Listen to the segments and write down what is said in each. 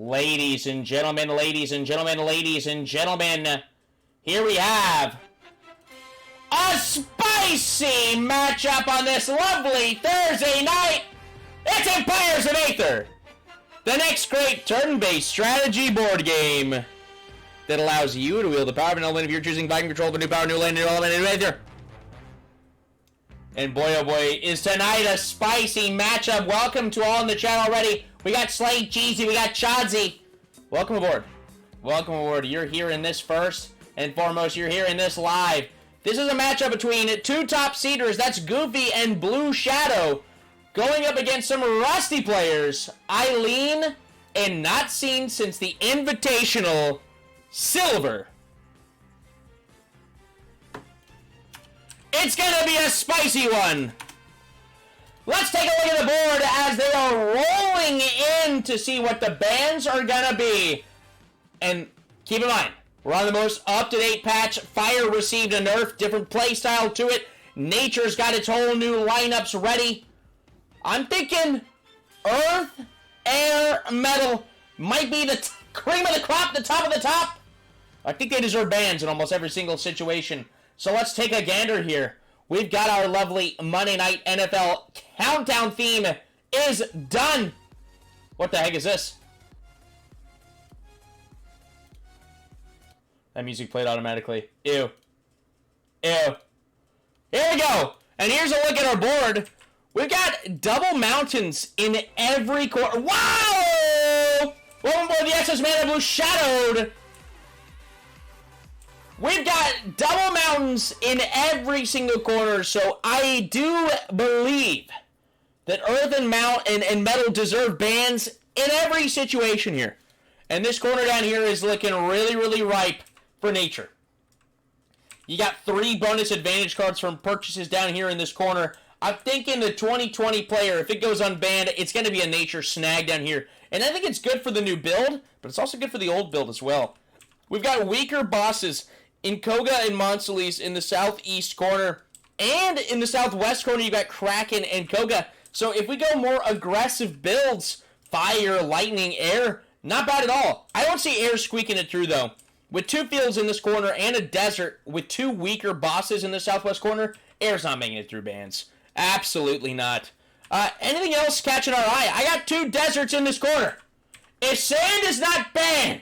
Ladies and gentlemen, here we have a spicy matchup on this lovely Thursday night. It's Empires of Aether, the next great turn-based strategy board game that allows you to wield the power of an element of your choosing, fighting control of a new power, new land, new element, new Aether. And boy, oh boy, is tonight a spicy matchup. Welcome to all in the chat already. We got Slade, Cheesy, we got Chadsy. Welcome aboard. Welcome aboard. You're hearing this first and foremost. You're hearing this live. This is a matchup between two top seeders. That's Goofy and Blue Shadow, going up against some rusty players, Eileen and not seen since the Invitational, Silver. It's gonna be a spicy one. Let's take a look at the board as they are rolling in to see what the bans are gonna be. And keep in mind, we're on the most up-to-date patch. Fire received a nerf, different playstyle to it. Nature's got its whole new lineups ready. I'm thinking Earth, Air, Metal might be the cream of the crop, the top of the top. I think they deserve bans in almost every single situation. So let's take a gander here. We've got our lovely Monday Night NFL countdown theme is done. What the heck is this? That music played automatically. Ew. Ew. Here we go. And here's a look at our board. We've got double mountains in every corner. Wow! Welcome aboard the SS Mana Blue Shadowed. We've got double mountains in every single corner, so I do believe that Earth and Metal deserve bans in every situation here. And this corner down here is looking really, really ripe for Nature. You got 3 bonus advantage cards from purchases down here in this corner. I'm thinking the 2020 player, if it goes unbanned, it's going to be a Nature snag down here. And I think it's good for the new build, but it's also good for the old build as well. We've got weaker bosses in Koga and Monsolis in the southeast corner, and in the southwest corner, you got Kraken and Koga. So if we go more aggressive builds, fire, lightning, air, not bad at all. I don't see air squeaking it through, though. With 2 fields in this corner and a desert with 2 weaker bosses in the southwest corner, air's not making it through bans. Absolutely not. Anything else catching our eye? I got 2 deserts in this corner. If sand is not banned,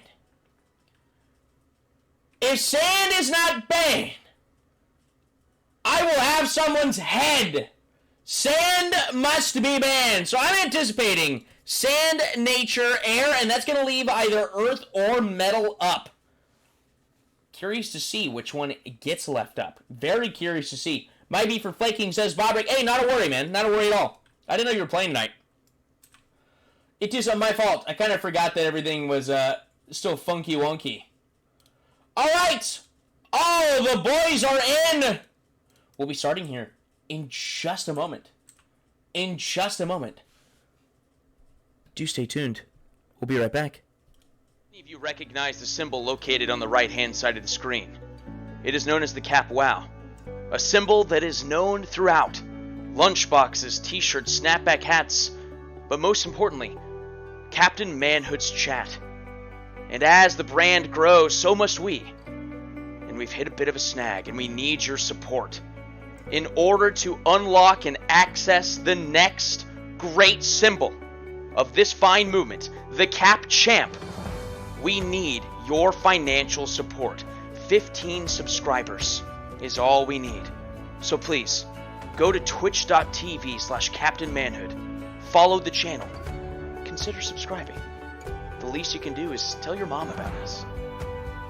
I will have someone's head. Sand must be banned. So I'm anticipating sand, nature, air, and that's going to leave either earth or metal up. Curious to see which one gets left up. Very curious to see. Might be for flaking, says Bobrick. Hey, not a worry, man. Not a worry at all. I didn't know you were playing tonight. It is my fault. I kind of forgot that everything was still funky wonky. All right. Oh, the boys are in. We'll be starting here in just a moment. Do stay tuned. We'll be right back. Many of you recognize the symbol located on the right-hand side of the screen. It is known as the Cap Wow, a symbol that is known throughout. Lunchboxes, t-shirts, snapback hats, but most importantly, Captain Manhood's chat. And as the brand grows, so must we. And we've hit a bit of a snag, and we need your support. In order to unlock and access the next great symbol of this fine movement, the Cap Champ, we need your financial support. 15 subscribers is all we need. So please, go to twitch.tv/CaptainManhood. Follow the channel. Consider subscribing. The least you can do is tell your mom about us.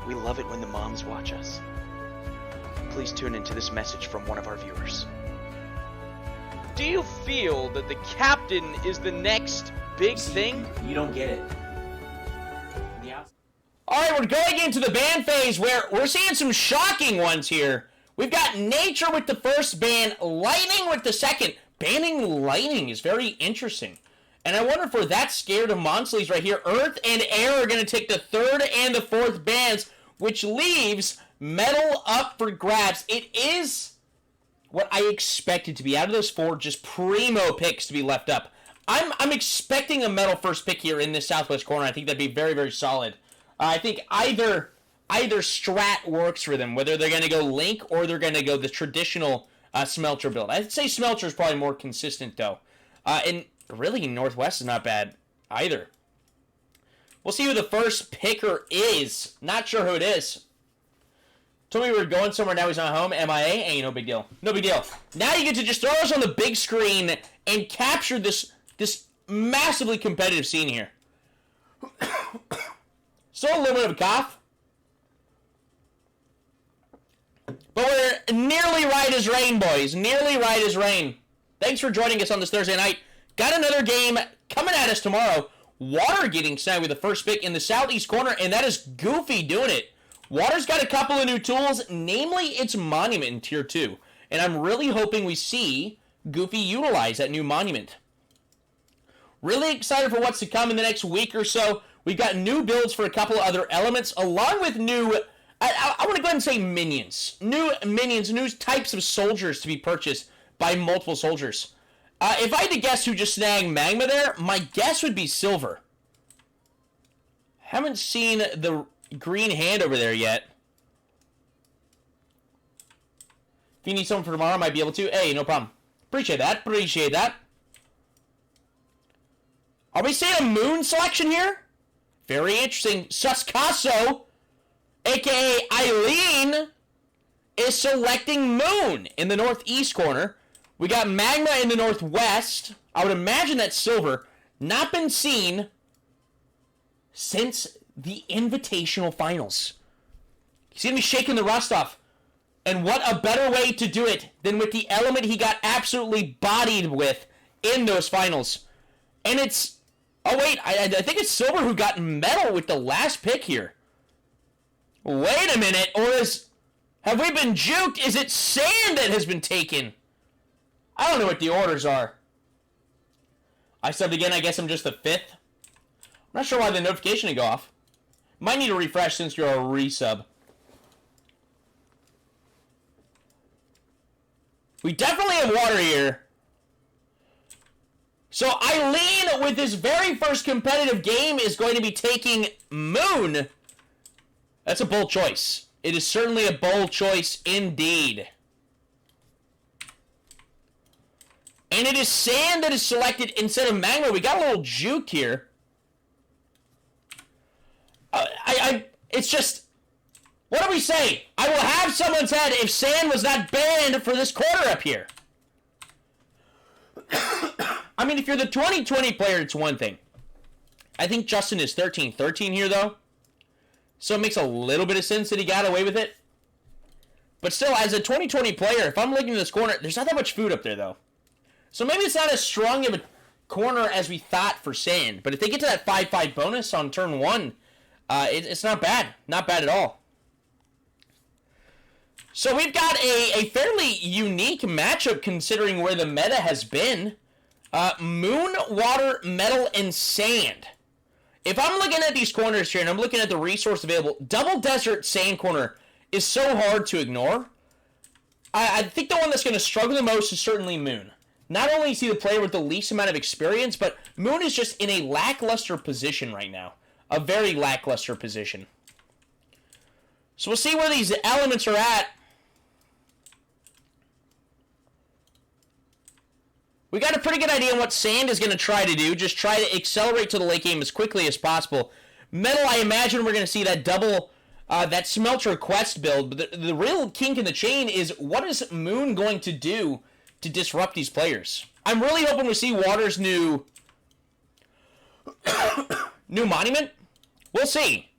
We love it when the moms watch us. Please tune into this message from one of our viewers. Do you feel that the captain is the next big thing? You don't get it. Yeah. Alright, we're going into the ban phase where we're seeing some shocking ones here. We've got Nature with the first ban, Lightning with the second. Banning Lightning is very interesting. And I wonder if we're that scared of Monsolis right here. Earth and Air are going to take the 3rd and the 4th bans, which leaves Metal up for grabs. It is what I expected to be. Out of those 4, just primo picks to be left up. I'm expecting a metal first pick here in this southwest corner. I think that'd be very, very solid. I think either strat works for them, whether they're going to go Link or they're going to go the traditional Smelter build. I'd say Smelter is probably more consistent, though. And really, Northwest is not bad either. We'll see who the first picker is. Not sure who it is. Told me we were going somewhere, now he's not home. MIA? Ain't no big deal. No big deal. Now you get to just throw us on the big screen and capture this massively competitive scene here. Still a little bit of a cough. But we're nearly right as rain, boys. Nearly right as rain. Thanks for joining us on this Thursday night. Got another game coming at us tomorrow. Water getting snagged with the first pick in the southeast corner, and that is Goofy doing it. Water's got a couple of new tools, namely its Monument in Tier 2. And I'm really hoping we see Goofy utilize that new Monument. Really excited for what's to come in the next week or so. We've got new builds for a couple of other elements, along with new... I want to go ahead and say minions. New minions, new types of soldiers to be purchased by multiple soldiers. If I had to guess who just snagged Magma there, my guess would be Silver. Haven't seen the green hand over there yet. If you need someone for tomorrow, I might be able to. Hey, no problem. Appreciate that. Appreciate that. Are we seeing a Moon selection here? Very interesting. Suscaso, a.k.a. Eileen, is selecting Moon in the northeast corner. We got Magma in the northwest. I would imagine that's Silver. Not been seen since the Invitational Finals. He's going to be shaking the rust off. And what a better way to do it than with the element he got absolutely bodied with in those finals. And it's... Oh, wait. I think it's Silver who got metal with the last pick here. Wait a minute. Or have we been juked? Is it Sand that has been taken? I don't know what the orders are. I subbed again. I guess I'm just the 5th. I'm not sure why the notification didn't go off. Might need a refresh since you're a resub. We definitely have water here. So Eileen, with his very first competitive game, is going to be taking Moon. That's a bold choice. It is certainly a bold choice indeed. And it is Sand that is selected instead of Magma. We got a little juke here. It's just... What do we say? I will have someone's head if Sand was not banned for this quarter up here. I mean, if you're the 2020 player, it's one thing. I think Justin is 13-13 here, though. So it makes a little bit of sense that he got away with it. But still, as a 2020 player, if I'm looking at this corner, there's not that much food up there, though. So maybe it's not as strong of a corner as we thought for Sand. But if they get to that 5-5 bonus on turn 1, it's not bad. Not bad at all. So we've got a fairly unique matchup considering where the meta has been. Moon, Water, Metal, and Sand. If I'm looking at these corners here and I'm looking at the resource available, Double Desert Sand corner is so hard to ignore. I think the one that's going to struggle the most is certainly Moon. Not only is he the player with the least amount of experience, but Moon is just in a lackluster position right now. A very lackluster position. So we'll see where these elements are at. We got a pretty good idea on what Sand is going to try to do. Just try to accelerate to the late game as quickly as possible. Metal, I imagine we're going to see that double, that Smelter Quest build. But the real kink in the chain is what is Moon going to do to disrupt these players? I'm really hoping we see Water's new Monument. We'll see.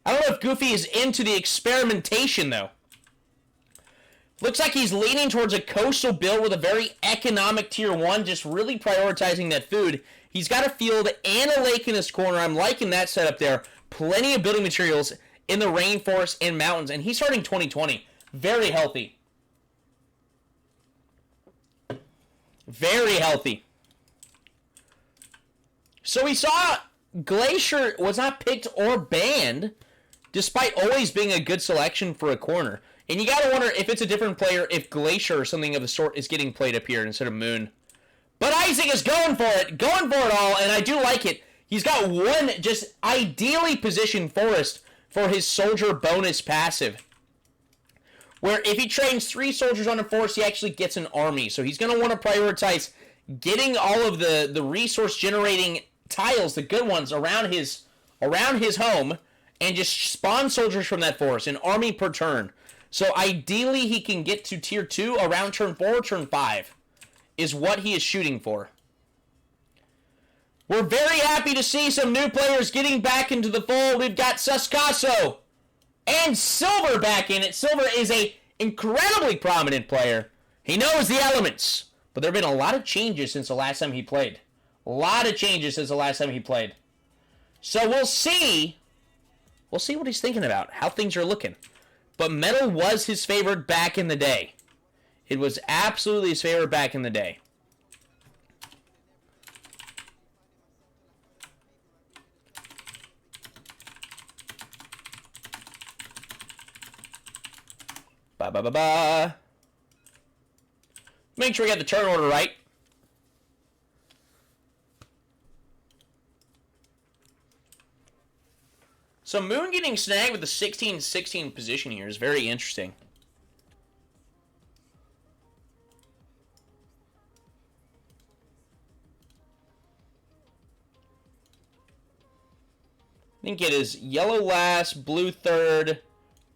I don't know if Goofy is into the experimentation, though. Looks like he's leaning towards a coastal build with a very economic tier 1, just really prioritizing that food. He's got a field and a lake in his corner. I'm liking that setup there. Plenty of building materials in the rainforest and mountains, and he's starting 2020. Very healthy. Very healthy. So we saw Glacier was not picked or banned, despite always being a good selection for a corner. And you gotta wonder if it's a different player, if Glacier or something of the sort is getting played up here instead of Moon. But Isaac is going for it all, and I do like it. He's got one just ideally positioned forest for his soldier bonus passive, where if he trains 3 soldiers on a forest, he actually gets an army. So he's going to want to prioritize getting all of the resource generating tiles, the good ones, around his home, and just spawn soldiers from that forest, an army per turn. So ideally he can get to tier 2 around turn 4, turn 5 is what he is shooting for. We're very happy to see some new players getting back into the fold. We've got Suscaso and Silver back in it. Silver is a incredibly prominent player. He knows the elements, but there have been a lot of changes since the last time he played. A lot of changes since the last time he played. So we'll see. We'll see what he's thinking about, how things are looking. But Metal was his favorite back in the day. It was absolutely his favorite back in the day. Ba-ba-ba-ba. Make sure we got the turn order right. So Moon getting snagged with the 16-16 position here is very interesting. I think it is yellow last, blue third,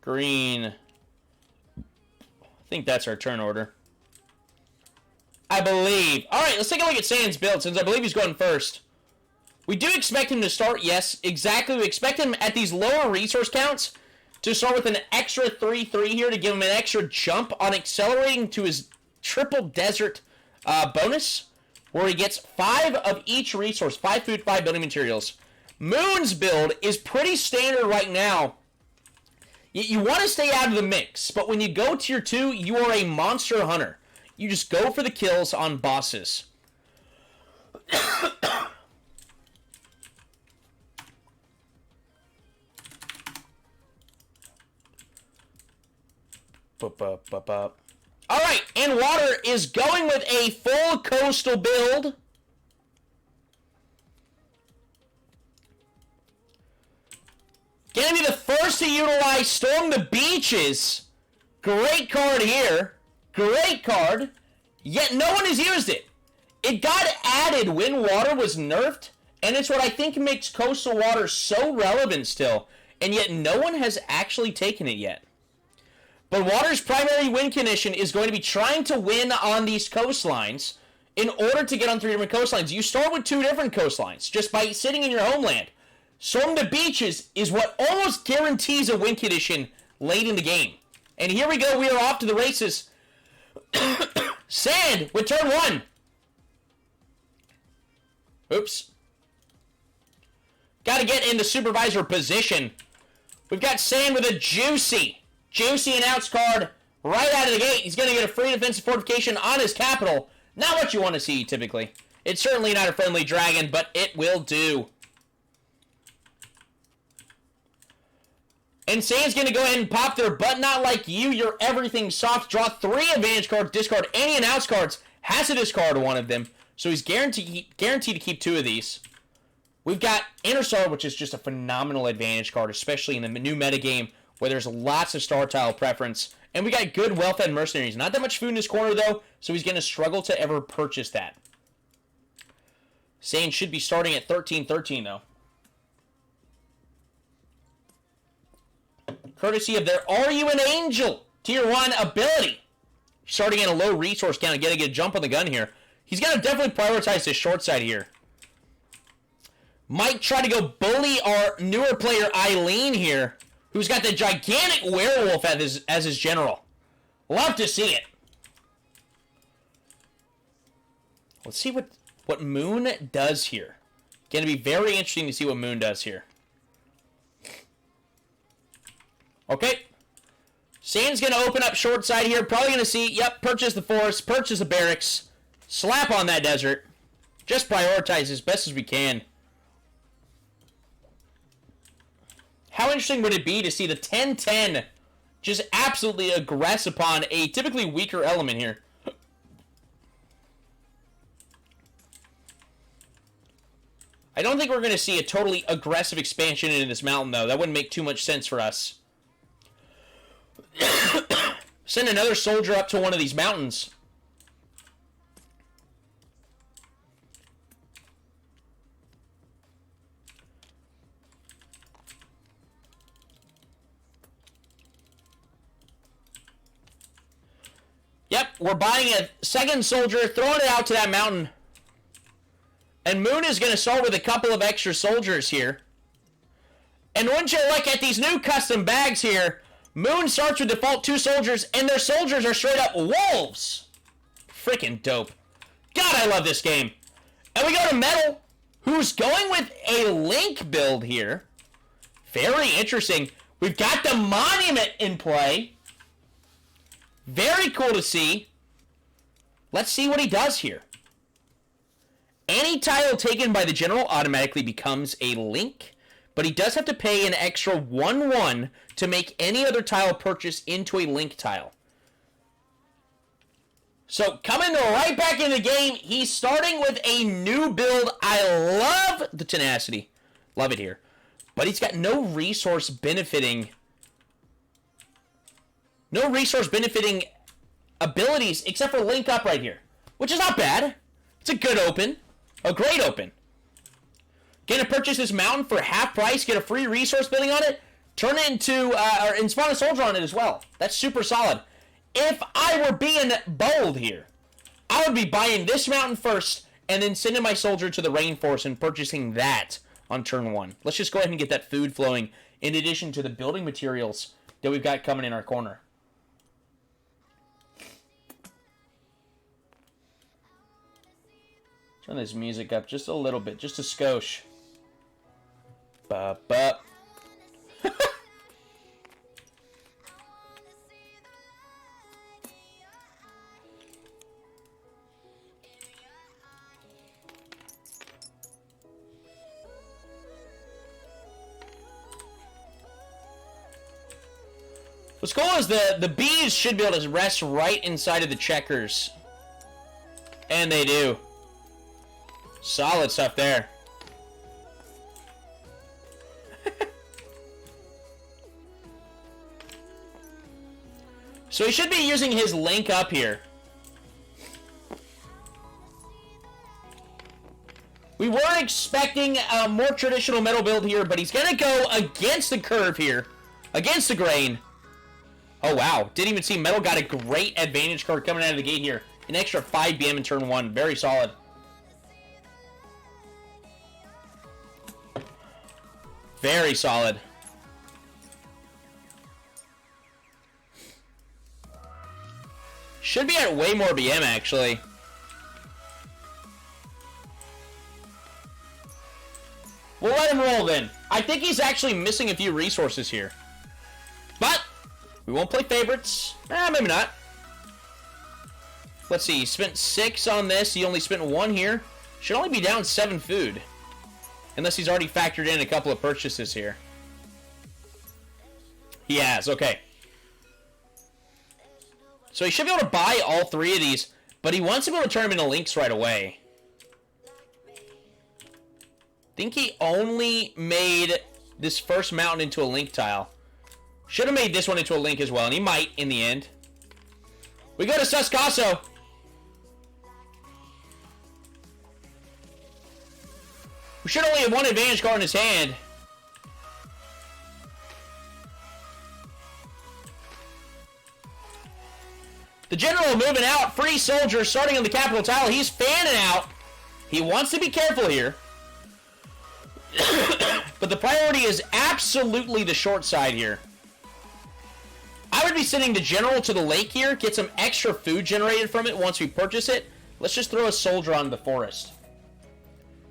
green. I think that's our turn order. I believe. All right, let's take a look at Sand's build, since I believe he's going first. We do expect him to start, yes, exactly. We expect him at these lower resource counts to start with an extra 3-3 here to give him an extra jump on accelerating to his triple desert bonus, where he gets 5 of each resource, 5 food, 5 building materials. Moon's build is pretty standard right now. You want to stay out of the mix, but when you go tier 2, you are a monster hunter. You just go for the kills on bosses. Alright, and Water is going with a full coastal build. Gonna be the first to utilize Storm the Beaches. Great card here. Great card. Yet no one has used it. It got added when Water was nerfed, and it's what I think makes Coastal Water so relevant still. And yet no one has actually taken it yet. But Water's primary win condition is going to be trying to win on these coastlines. In order to get on 3 different coastlines, you start with 2 different coastlines just by sitting in your homeland. Storm the Beaches is what almost guarantees a win condition late in the game. And here we go, we are off to the races. Sand with turn 1. Oops. Got to get into supervisor position. We've got Sand with a juicy announce card right out of the gate. He's going to get a free defensive fortification on his capital. Not what you want to see, typically. It's certainly not a friendly dragon, but it will do. And Sand's going to go ahead and pop there, but not like you. You're everything soft. Draw 3 advantage cards, discard any announce cards. Has to discard one of them. So he's guaranteed to keep 2 of these. We've got Interstar, which is just a phenomenal advantage card, especially in the new metagame where there's lots of star tile preference. And we got good well-fed mercenaries. Not that much food in his corner, though, so he's going to struggle to ever purchase that. Sand should be starting at 13-13, though. Courtesy of their Are You an Angel Tier 1 ability. Starting at a low resource count and getting a jump on the gun here. He's going to definitely prioritize his short side here. Might try to go bully our newer player Eileen here, who's got the gigantic werewolf as his general. Love to see it. Let's see what Moon does here. Going to be very interesting to see what Moon does here. Okay. Sand's going to open up short side here. Probably going to see, yep, purchase the forest, purchase the barracks, slap on that desert. Just prioritize as best as we can. How interesting would it be to see the 10-10 just absolutely aggress upon a typically weaker element here? don't think we're going to see a totally aggressive expansion into this mountain, though. That wouldn't make too much sense for us. Send another soldier up to one of these mountains. Yep, we're buying a second soldier, throwing it out to that mountain. And Moon is going to start with a couple of extra soldiers here. And wouldn't you look at these new custom bags here, Moon starts with default 2 soldiers, and their soldiers are straight up wolves. Freaking dope. God, I love this game. And we go to Metal, who's going with a Link build here. Very interesting. We've got the Monument in play. Very cool to see. Let's see what he does here. Any tile taken by the general automatically becomes a Link, but he does have to pay an extra 1/1 to make any other tile purchase into a Link tile. So coming right back in the game, he's starting with a new build. I love the tenacity. Love it here. But he's got no resource benefiting abilities except for Link Up right here, which is not bad. It's a good open. A great open. Gonna purchase this mountain for half price, get a free resource building on it, turn it into, and spawn a soldier on it as well. That's super solid. If I were being bold here, I would be buying this mountain first and then sending my soldier to the rainforest and purchasing that on turn 1. Let's just go ahead and get that food flowing in addition to the building materials that we've got coming in our corner. Turn this music up just a little bit, just a skosh. Ba-ba. What's cool is the bees should be able to rest right inside of the checkers. And they do. Solid stuff there. So he should be using his Link Up here. We weren't expecting a more traditional metal build here, but he's going to go against the curve here. Against the grain. Oh, wow. Didn't even see Metal got a great advantage card coming out of the gate here. An extra 5 BM in turn 1. Very solid. Very solid. Should be at way more BM, actually. We'll let him roll then. I think he's actually missing a few resources here. But we won't play favorites. Maybe not. Let's see. He spent 6 on this. He only spent 1 here. Should only be down 7 food. Unless he's already factored in a couple of purchases here. He has. Okay. So he should be able to buy all 3 of these. But he wants to be able to turn them into links right away. I think he only made this first mountain into a link tile. Should have made this one into a link as well, and he might in the end. We go to Suscaso. We should only have 1 advantage card in his hand. The general moving out. Free soldier starting on the capital tile. He's fanning out. He wants to be careful here. But the priority is absolutely the short side here. I would be sending the general to the lake here. Get some extra food generated from it once we purchase it. Let's just throw a soldier on the forest.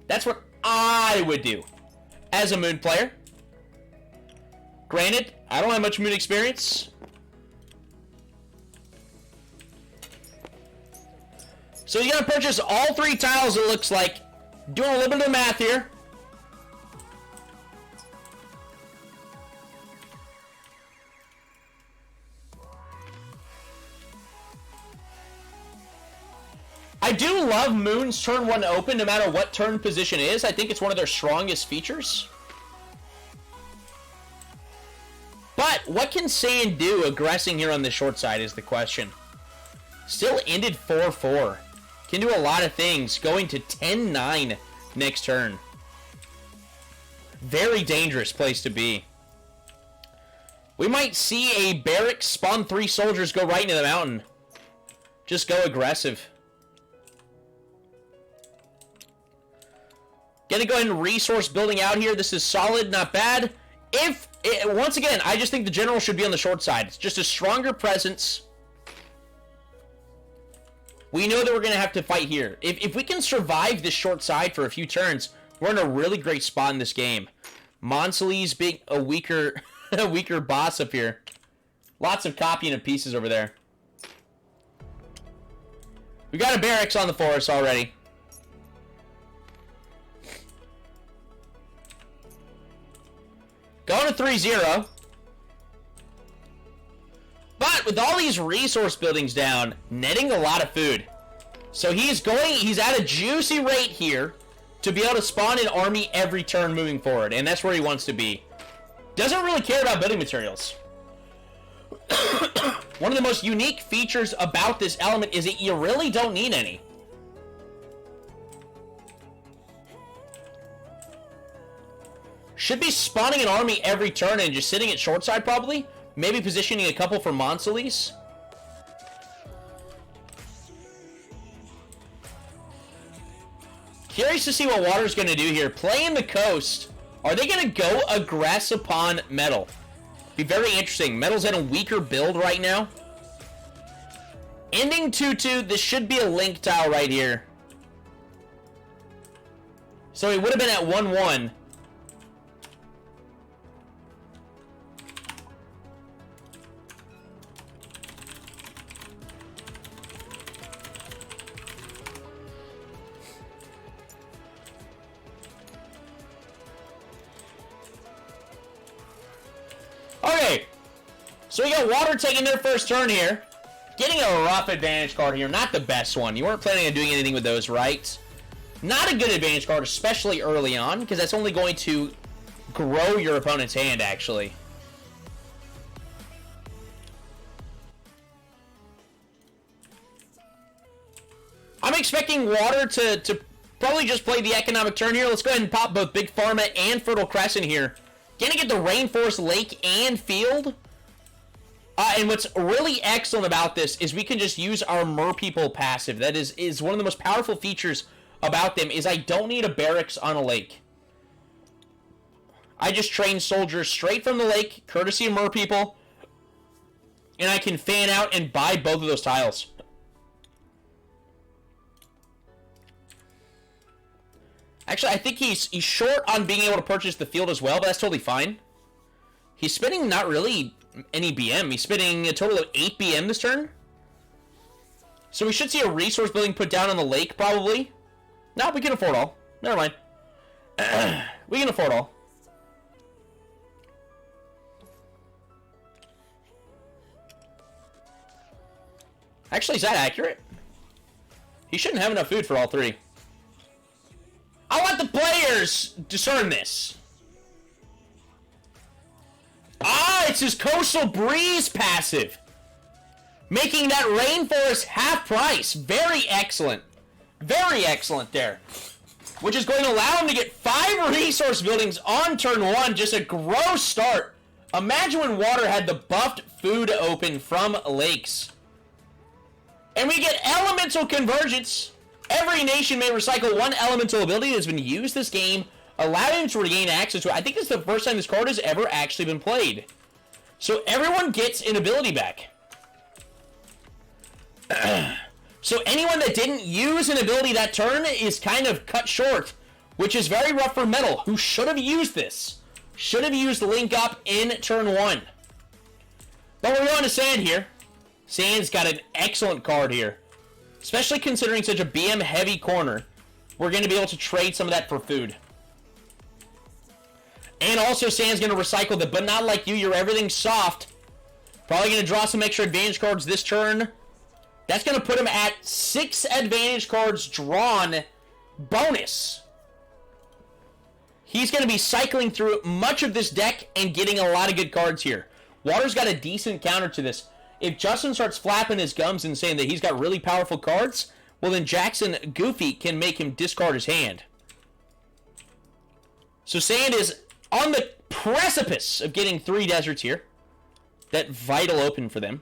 That's what I would do as a Moon player. Granted, I don't have much Moon experience. So you're going to purchase all 3 tiles, it looks like. Doing a little bit of math here. I do love Moon's turn 1 open no matter what turn position is. I think it's one of their strongest features. But what can Sand do aggressing here on the short side is the question. Still ended 4-4. Can do a lot of things. Going to 10-9 next turn. Very dangerous place to be. We might see a barracks spawn 3 soldiers go right into the mountain. Just go aggressive. Gonna go ahead and resource building out here. This is solid, not bad. Once again, I just think the general should be on the short side. It's just a stronger presence. We know that we're going to have to fight here. If we can survive this short side for a few turns, we're in a really great spot in this game. Monsely's being a weaker boss up here. Lots of copying of pieces over there. We got a barracks on the forest already. Going to 3-0. But with all these resource buildings down, netting a lot of food. So he's at a juicy rate here to be able to spawn an army every turn moving forward. And that's where he wants to be. Doesn't really care about building materials. One of the most unique features about this element is that you really don't need any. Should be spawning an army every turn and just sitting at short side probably. Maybe positioning a couple for Monsely's. Curious to see what Water's going to do here. Playing the coast. Are they going to go aggress upon Metal? Be very interesting. Metal's in a weaker build right now. Ending 2-2. This should be a link tile right here. So he would have been at 1-1. Okay, so we got Water taking their first turn here. Getting a rough advantage card here. Not the best one. You weren't planning on doing anything with those, right? Not a good advantage card, especially early on, because that's only going to grow your opponent's hand, actually. I'm expecting Water to probably just play the economic turn here. Let's go ahead and pop both Big Pharma and Fertile Crescent here. Gonna get the Rainforest Lake and Field. And what's really excellent about this is we can just use our Merpeople passive. That is one of the most powerful features about them is I don't need a barracks on a lake. I just train soldiers straight from the lake, courtesy of Merpeople. And I can fan out and buy both of those tiles. Actually, I think he's short on being able to purchase the field as well, but that's totally fine. He's spending not really any BM. He's spending a total of 8 BM this turn. So we should see a resource building put down on the lake, probably. No, we can afford all. Never mind. We can afford all. Actually, is that accurate? He shouldn't have enough food for all 3. I want the players discern this. Ah, it's his Coastal Breeze passive. Making that Rainforest half price. Very excellent. Very excellent there. Which is going to allow him to get 5 resource buildings on turn 1. Just a gross start. Imagine when Water had the buffed food open from lakes. And we get Elemental Convergence. Every nation may recycle 1 elemental ability that has been used this game, allowing them to regain access to it. I think this is the first time this card has ever actually been played. So everyone gets an ability back. So anyone that didn't use an ability that turn is kind of cut short, which is very rough for Metal, who should have used this. Should have used Link Up in turn 1. But we're going to Sand here. Sand's got an excellent card here. Especially considering such a BM-heavy corner, we're going to be able to trade some of that for food. And also, Sand's going to recycle the, but not like you, you're everything soft. Probably going to draw some extra advantage cards this turn. That's going to put him at 6 advantage cards drawn bonus. He's going to be cycling through much of this deck and getting a lot of good cards here. Water's got a decent counter to this. If Justin starts flapping his gums and saying that he's got really powerful cards, well then Jackson Goofy can make him discard his hand. So Sand is on the precipice of getting 3 deserts here. That vital open for them.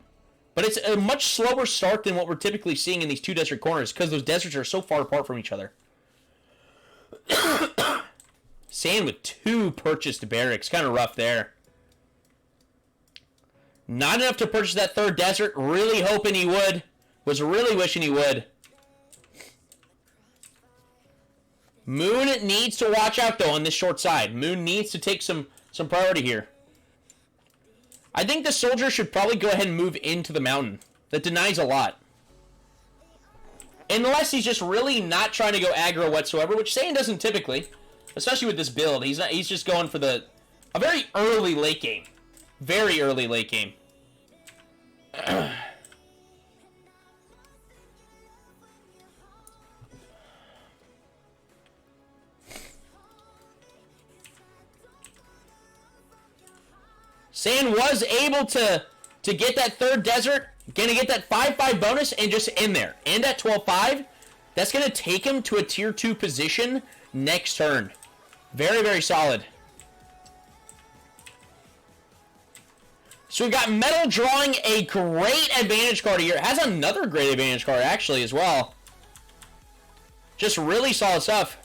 But it's a much slower start than what we're typically seeing in these 2 desert corners because those deserts are so far apart from each other. Sand with 2 purchased barracks. Kind of rough there. Not enough to purchase that 3rd desert. Really hoping he would. Was really wishing he would. Moon needs to watch out, though, on this short side. Moon needs to take some priority here. I think the soldier should probably go ahead and move into the mountain. That denies a lot. Unless he's just really not trying to go aggro whatsoever, which Saiyan doesn't typically. Especially with this build. He's just going for a very early late game. Very early late game. Saiyan was able to get that 3rd desert. Gonna get that 5-5 bonus and just in there. And at 12-5, that's gonna take him to a tier 2 position next turn. Very, very solid. So we've got Metal drawing a great advantage card here. Has another great advantage card, actually, as well. Just really solid stuff.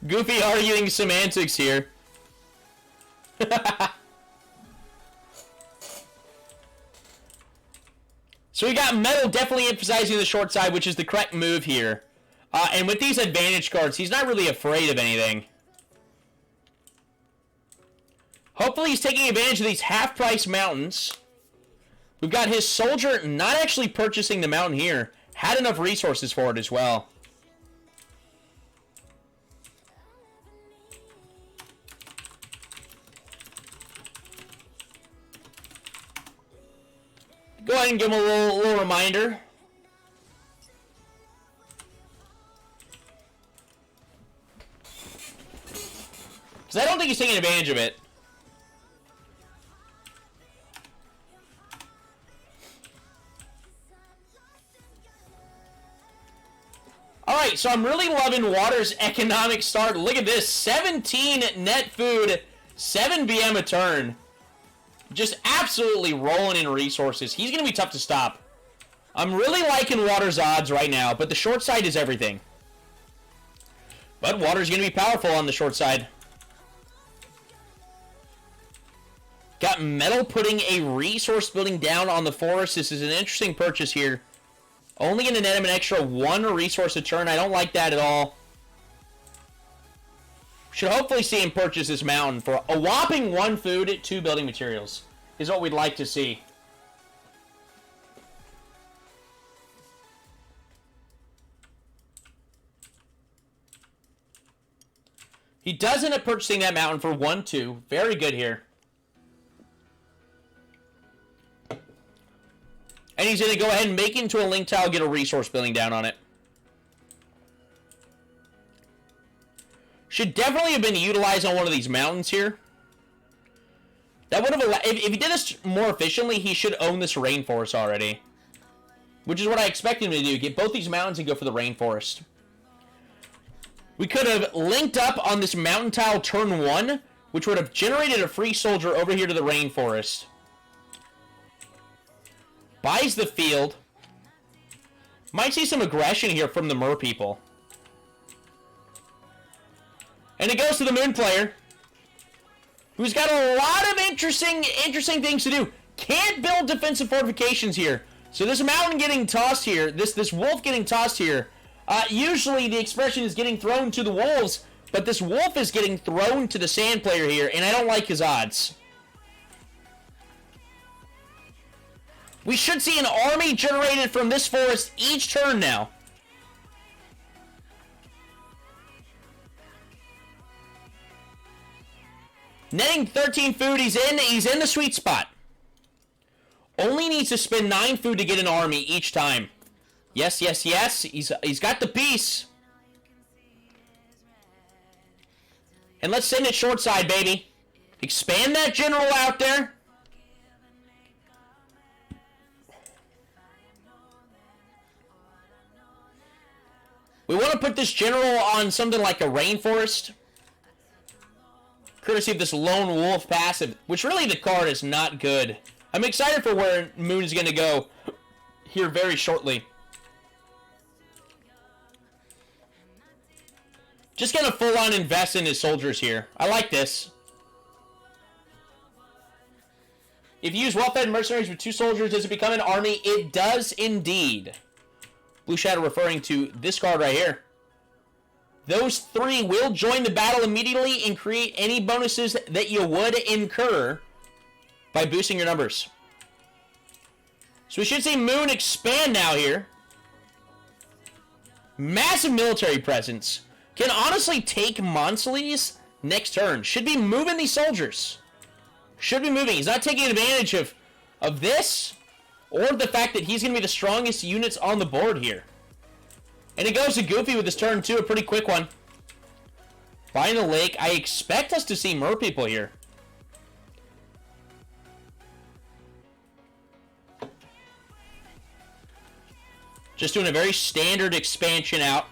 Goofy arguing semantics here. So we got Metal definitely emphasizing the short side, which is the correct move here. And with these advantage cards, he's not really afraid of anything. Hopefully he's taking advantage of these half-price mountains. We've got his soldier not actually purchasing the mountain here. Had enough resources for it as well. Go ahead and give him a little reminder. Because I don't think he's taking advantage of it. Alright, so I'm really loving Water's economic start. Look at this. 17 net food, 7 BM a turn. Just absolutely rolling in resources. He's going to be tough to stop. I'm really liking Water's odds right now, but the short side is everything. But Water's going to be powerful on the short side. Got Metal putting a resource building down on the forest. This is an interesting purchase here. Only going to net him an extra 1 resource a turn. I don't like that at all. Should hopefully see him purchase this mountain for a whopping 1 food, 2 building materials. Is what we'd like to see. He does end up purchasing that mountain for 1, 2. Very good here. And he's going to go ahead and make it into a link tile, get a resource building down on it. Should definitely have been utilized on one of these mountains here. That would have allowed, if he did this more efficiently, he should own this rainforest already. Which is what I expect him to do. Get both these mountains and go for the rainforest. We could have linked up on this mountain tile turn 1, which would have generated a free soldier over here to the rainforest. Buys the field. Might see some aggression here from the Mer people. And it goes to the Moon player, who's got a lot of interesting things to do. Can't build defensive fortifications here. So this mountain getting tossed here, this wolf getting tossed here, usually the expression is getting thrown to the wolves, but this wolf is getting thrown to the sand player here, and I don't like his odds. We should see an army generated from this forest each turn now. Netting 13 food, he's in the sweet spot. Only needs to spend 9 food to get an army each time. Yes, yes, yes. He's got the piece. And let's send it short side, baby. Expand that general out there. We want to put this general on something like a rainforest. Courtesy of this lone wolf passive, which really the card is not good. I'm excited for where Moon is going to go here very shortly. Just going to full on invest in his soldiers here. I like this. If you use well-fed mercenaries with 2 soldiers, does it become an army? It does indeed. Blue Shadow referring to this card right here. Those 3 will join the battle immediately and create any bonuses that you would incur by boosting your numbers. So we should see Moon expand now here. Massive military presence. Can honestly take Monsleys next turn. Should be moving these soldiers. Should be moving. He's not taking advantage of this or the fact that he's going to be the strongest units on the board here. And it goes to Goofy with this turn, too. A pretty quick one. Buying the lake. I expect us to see mer people here. Just doing a very standard expansion out.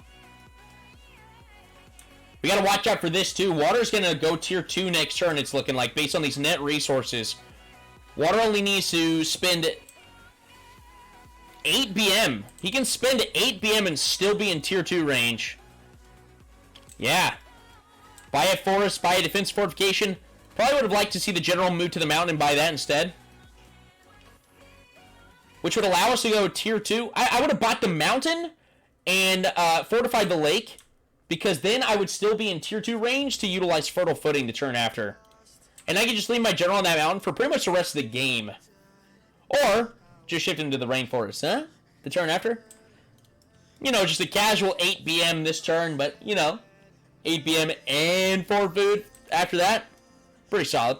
We got to watch out for this, too. Water's going to go tier 2 next turn, it's looking like, based on these net resources. Water only needs to spend 8 BM. He can spend 8 BM and still be in tier 2 range. Yeah. Buy a forest, buy a defense fortification. Probably would have liked to see the general move to the mountain and buy that instead. Which would allow us to go tier 2. I would have bought the mountain and fortified the lake. Because then I would still be in tier 2 range to utilize fertile footing the turn after. And I could just leave my general on that mountain for pretty much the rest of the game. Or just shift into the rainforest, huh? The turn after? You know, just a casual 8 BM this turn, but, you know, 8 BM and 4 food after that. Pretty solid.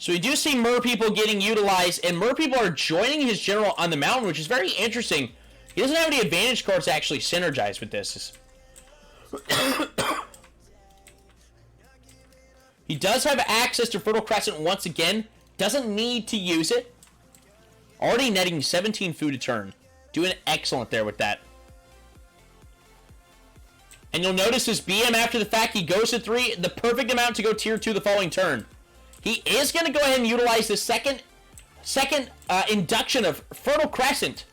So we do see mer people getting utilized, and mer people are joining his general on the mountain, which is very interesting. He doesn't have any advantage cards to actually synergize with this. He does have access to Fertile Crescent once again. Doesn't need to use it. Already netting 17 food a turn. Doing excellent there with that. And you'll notice his BM after the fact, he goes to 3, the perfect amount to go tier 2 the following turn. He is going to go ahead and utilize the second induction of Fertile Crescent.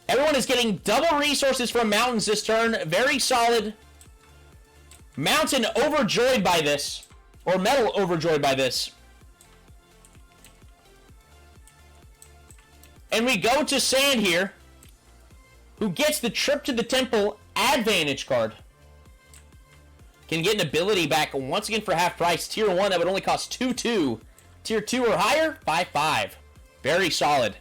Everyone is getting double resources from mountains this turn. Very solid. Mountain overjoyed by this. Or metal overjoyed by this. And we go to Sand here, who gets the Trip to the Temple Advantage card. Can get an ability back once again for half price. Tier 1, that would only cost 2-2. Tier 2 or higher, 5-5. Very solid.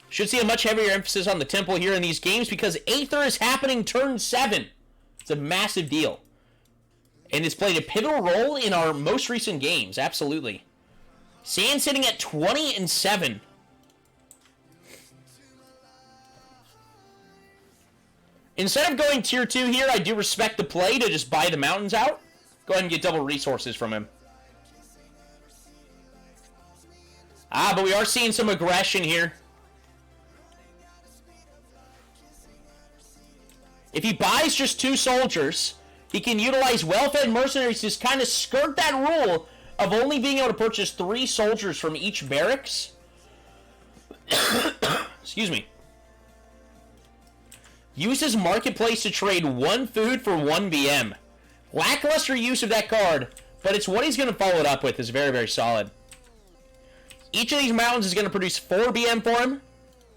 Should see a much heavier emphasis on the temple here in these games because Aether is happening turn 7. It's a massive deal. And it's played a pivotal role in our most recent games, absolutely. Sand sitting at 20-7. Instead of going tier 2 here, I do respect the play to just buy the mountains out. Go ahead and get double resources from him. But we are seeing some aggression here. If he buys just 2 soldiers, he can utilize well-fed mercenaries to just kind of skirt that rule of only being able to purchase 3 soldiers from each barracks. Excuse me. Uses Marketplace to trade 1 food for 1 BM. Lackluster use of that card, but it's what he's going to follow it up with is very, very solid. Each of these mountains is going to produce 4 BM for him.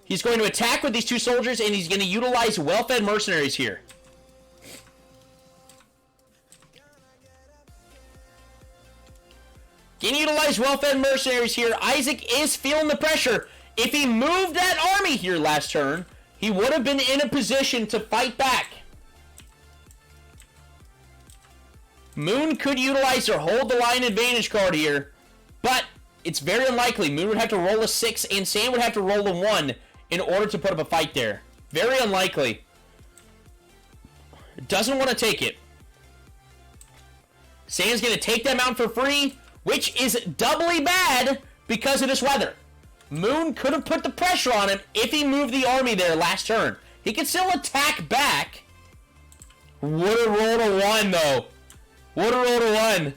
He's going to attack with these 2 soldiers, and he's going to utilize well-fed mercenaries here. Getting utilized well-fed mercenaries here. Isaac is feeling the pressure. If he moved that army here last turn, he would have been in a position to fight back. Moon could utilize or hold the line advantage card here, but it's very unlikely. Moon would have to roll a 6, and Sand would have to roll a 1 in order to put up a fight there. Very unlikely. Doesn't want to take it. Sand's going to take that mountain for free, which is doubly bad because of this weather. Moon could have put the pressure on him if he moved the army there last turn. He could still attack back. Would have rolled a 1, though. Would have rolled a 1.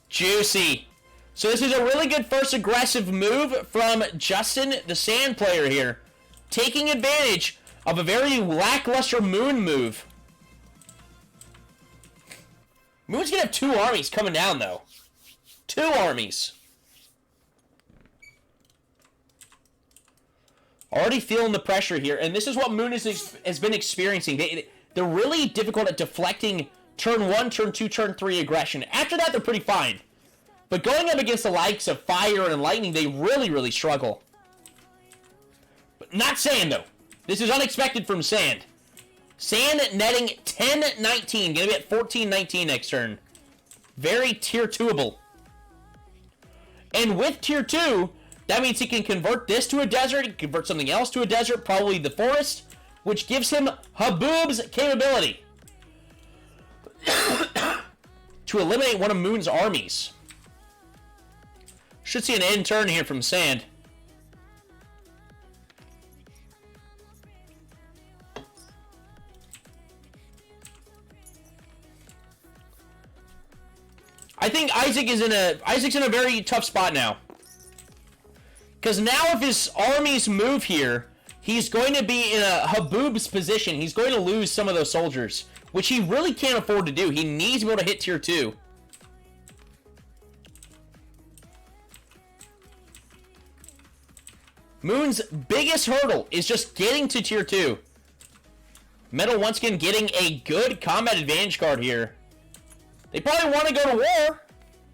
Juicy. So this is a really good first aggressive move from Justin, the Sand player here. Taking advantage of a very lackluster Moon move. Moon's going to have 2 armies coming down, though. 2 armies. Already feeling the pressure here, and this is what Moon has been experiencing. They're really difficult at deflecting turn 1, turn 2, turn 3 aggression. After that, they're pretty fine. But going up against the likes of Fire and Lightning, they really, really struggle. But not Sand, though. This is unexpected from Sand. Sand netting 10-19. Going to be at 14-19 next turn. Very tier 2-able. And with tier 2, that means he can convert this to a desert, he can convert something else to a desert, probably the forest, which gives him Haboob's capability to eliminate one of Moon's armies. Should see an end turn here from Sand. I think Isaac's in a very tough spot now. Because now if his armies move here, he's going to be in a Haboob's position. He's going to lose some of those soldiers, which he really can't afford to do. He needs to be able to hit tier 2. Moon's biggest hurdle is just getting to tier 2. Metal once again getting a good combat advantage card here. They probably want to go to war.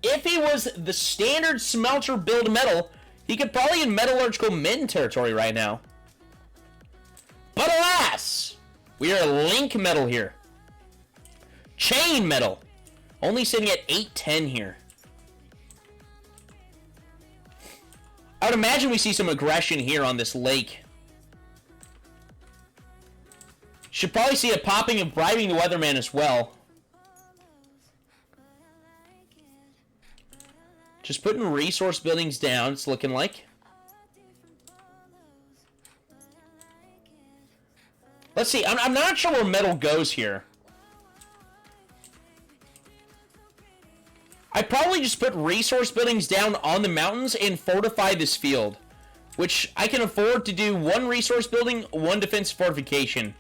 If he was the standard smelter build Metal, he could probably in metallurgical min territory right now. But alas, we are Link Metal here. Chain Metal. Only sitting at 810 here. I would imagine we see some aggression here on this lake. Should probably see a popping of bribing the Weatherman as well. Just putting resource buildings down, it's looking like. Let's see, I'm not sure where Metal goes here. I probably just put resource buildings down on the mountains and fortify this field, which I can afford to do 1 resource building, 1 defense fortification.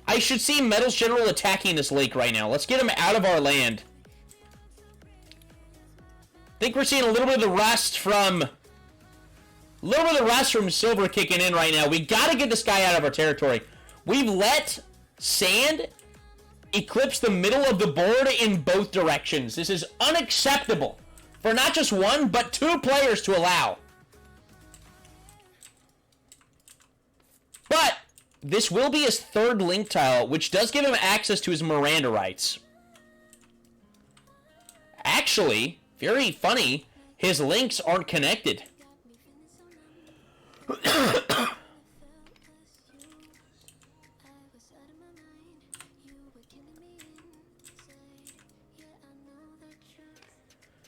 I should see Metal's general attacking this lake right now. Let's get him out of our land. I think we're seeing a little bit of the rust from Silver kicking in right now. We got to get this guy out of our territory. We've let Sand eclipse the middle of the board in both directions. This is unacceptable for not just 1, but 2 players to allow. But this will be his 3rd link tile, which does give him access to his Miranda rights. Actually, very funny, his links aren't connected.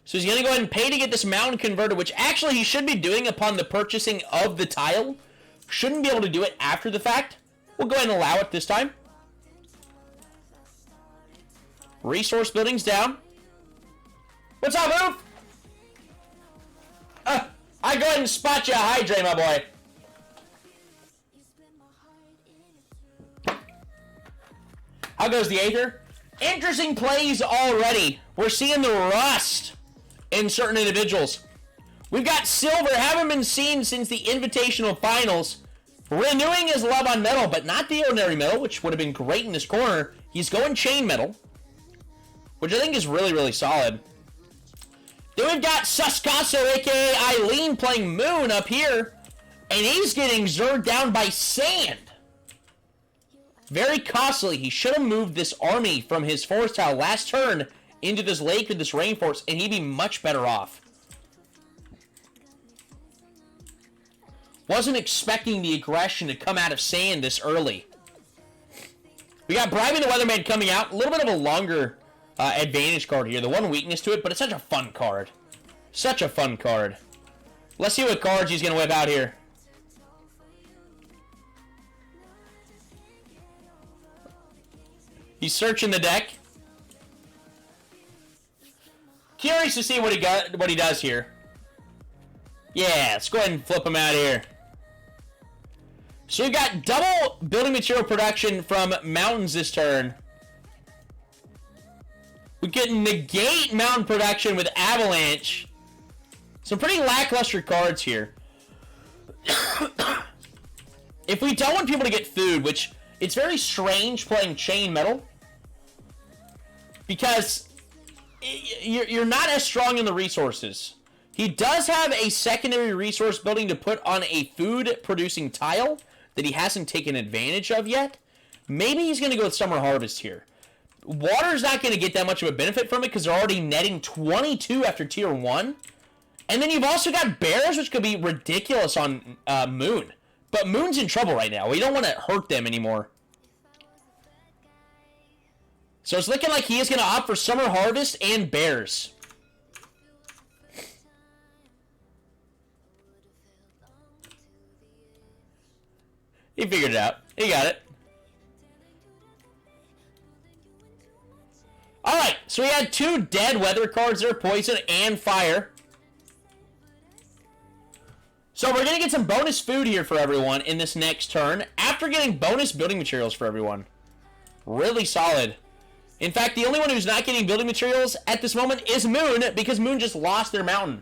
So he's going to go ahead and pay to get this mountain converted, which actually he should be doing upon the purchasing of the tile. Shouldn't be able to do it after the fact. We'll go ahead and allow it this time. Resource buildings down. What's up, Oof? I go ahead and spot you a hydrate, my boy. How goes the Aether? Interesting plays already. We're seeing the rust in certain individuals. We've got Silver, haven't been seen since the Invitational Finals. Renewing his love on Metal, but not the ordinary Metal, which would have been great in this corner. He's going Chain Metal, which I think is really, really solid. Then we've got Suscasso, a.k.a. Eileen, playing Moon up here. And he's getting zerged down by Sand. Very costly. He should have moved this army from his forest tile last turn into this lake or this rainforest, and he'd be much better off. Wasn't expecting the aggression to come out of Sand this early. We got Bribing the Weatherman coming out. A little bit of a longer advantage card here. The one weakness to it, but it's such a fun card. Such a fun card. Let's see what cards he's going to whip out here. He's searching the deck. Curious to see what he does here. Yeah, let's go ahead and flip him out here. So we've got double building material production from Mountains this turn. We can negate Mountain production with Avalanche. Some pretty lackluster cards here. If we don't want people to get food, which it's very strange playing Chain Metal, because you're not as strong in the resources. He does have a secondary resource building to put on a food-producing tile that he hasn't taken advantage of yet. Maybe he's going to go with Summer Harvest here. Water's not going to get that much of a benefit from it because they're already netting 22 after Tier 1. And then you've also got Bears, which could be ridiculous on Moon. But Moon's in trouble right now. We don't want to hurt them anymore. So it's looking like he is going to opt for Summer Harvest and Bears. He figured it out. He got it. Alright, so we had two dead weather cards there, Poison and Fire. So we're going to get some bonus food here for everyone in this next turn, after getting bonus building materials for everyone. Really solid. In fact, the only one who's not getting building materials at this moment is Moon, because Moon just lost their mountain.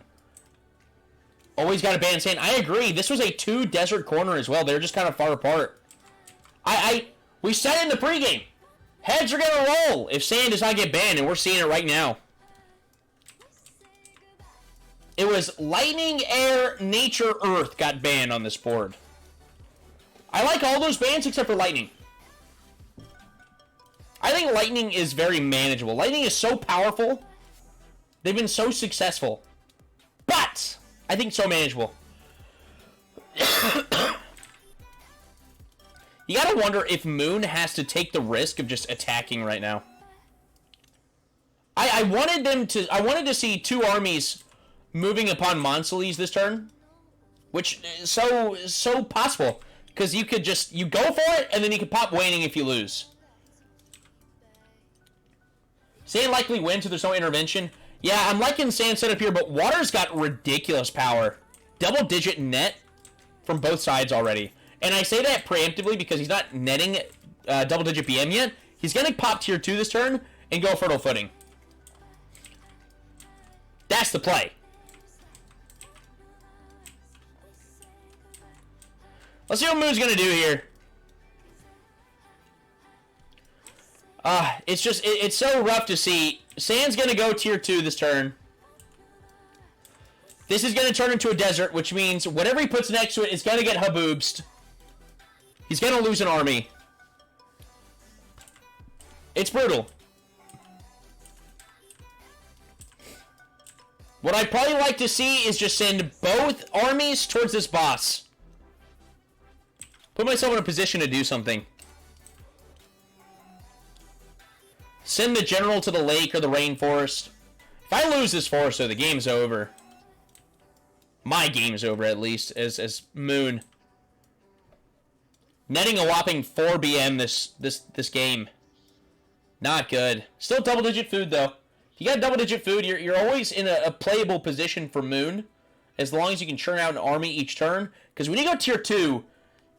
Always got to ban Sand. I agree. This was a 2 desert corner as well. They're just kind of far apart. We said it in the pregame. Heads are going to roll if Sand does not get banned, and we're seeing it right now. It was Lightning, Air, Nature, Earth got banned on this board. I like all those bans except for Lightning. I think Lightning is very manageable. Lightning is so powerful. They've been so successful. But I think so manageable. You gotta wonder if Moon has to take the risk of just attacking right now. I wanted to see two armies moving upon Monsoles this turn, which is so possible, because you could just go for it and then you could pop Waning if you lose. Sand likely wins if there's no intervention. Yeah, I'm liking Sand setup here, but Water's got ridiculous power. Double-digit net from both sides already. And I say that preemptively because he's not netting double-digit BM yet. He's going to pop Tier 2 this turn and go Fertile Footing. That's the play. Let's see what Moon's going to do here. It's so rough to see. Sand's going to go Tier 2 this turn. This is going to turn into a desert, which means whatever he puts next to it is going to get haboobsed. He's going to lose an army. It's brutal. What I'd probably like to see is just send both armies towards this boss. Put myself in a position to do something. Send the general to the lake or the rainforest. If I lose this forest, though, the game's over. My game's over, at least, as Moon. Netting a whopping 4 BM this game. Not good. Still double-digit food, though. If you got double-digit food, you're always in a playable position for Moon, as long as you can churn out an army each turn. Because when you go Tier 2,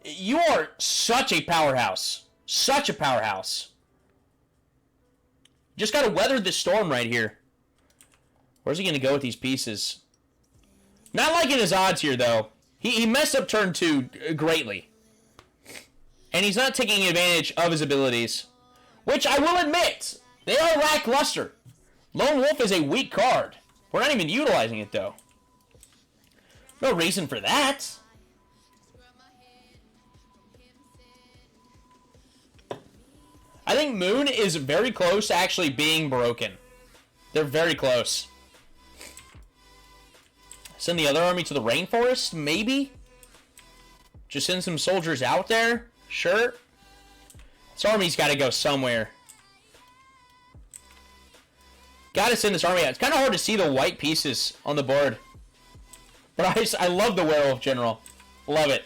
you are such a powerhouse. Such a powerhouse. Just got to weather this storm right here. Where's he going to go with these pieces? Not liking his odds here, though. He messed up turn 2 greatly. And he's not taking advantage of his abilities. Which I will admit, they are lackluster. Lone Wolf is a weak card. We're not even utilizing it, though. No reason for that. I think Moon is very close to actually being broken. They're very close. Send the other army to the rainforest? Maybe? Just send some soldiers out there? Sure. This army's got to go somewhere. Got to send this army out. It's kind of hard to see the white pieces on the board. But I love the Werewolf General. Love it.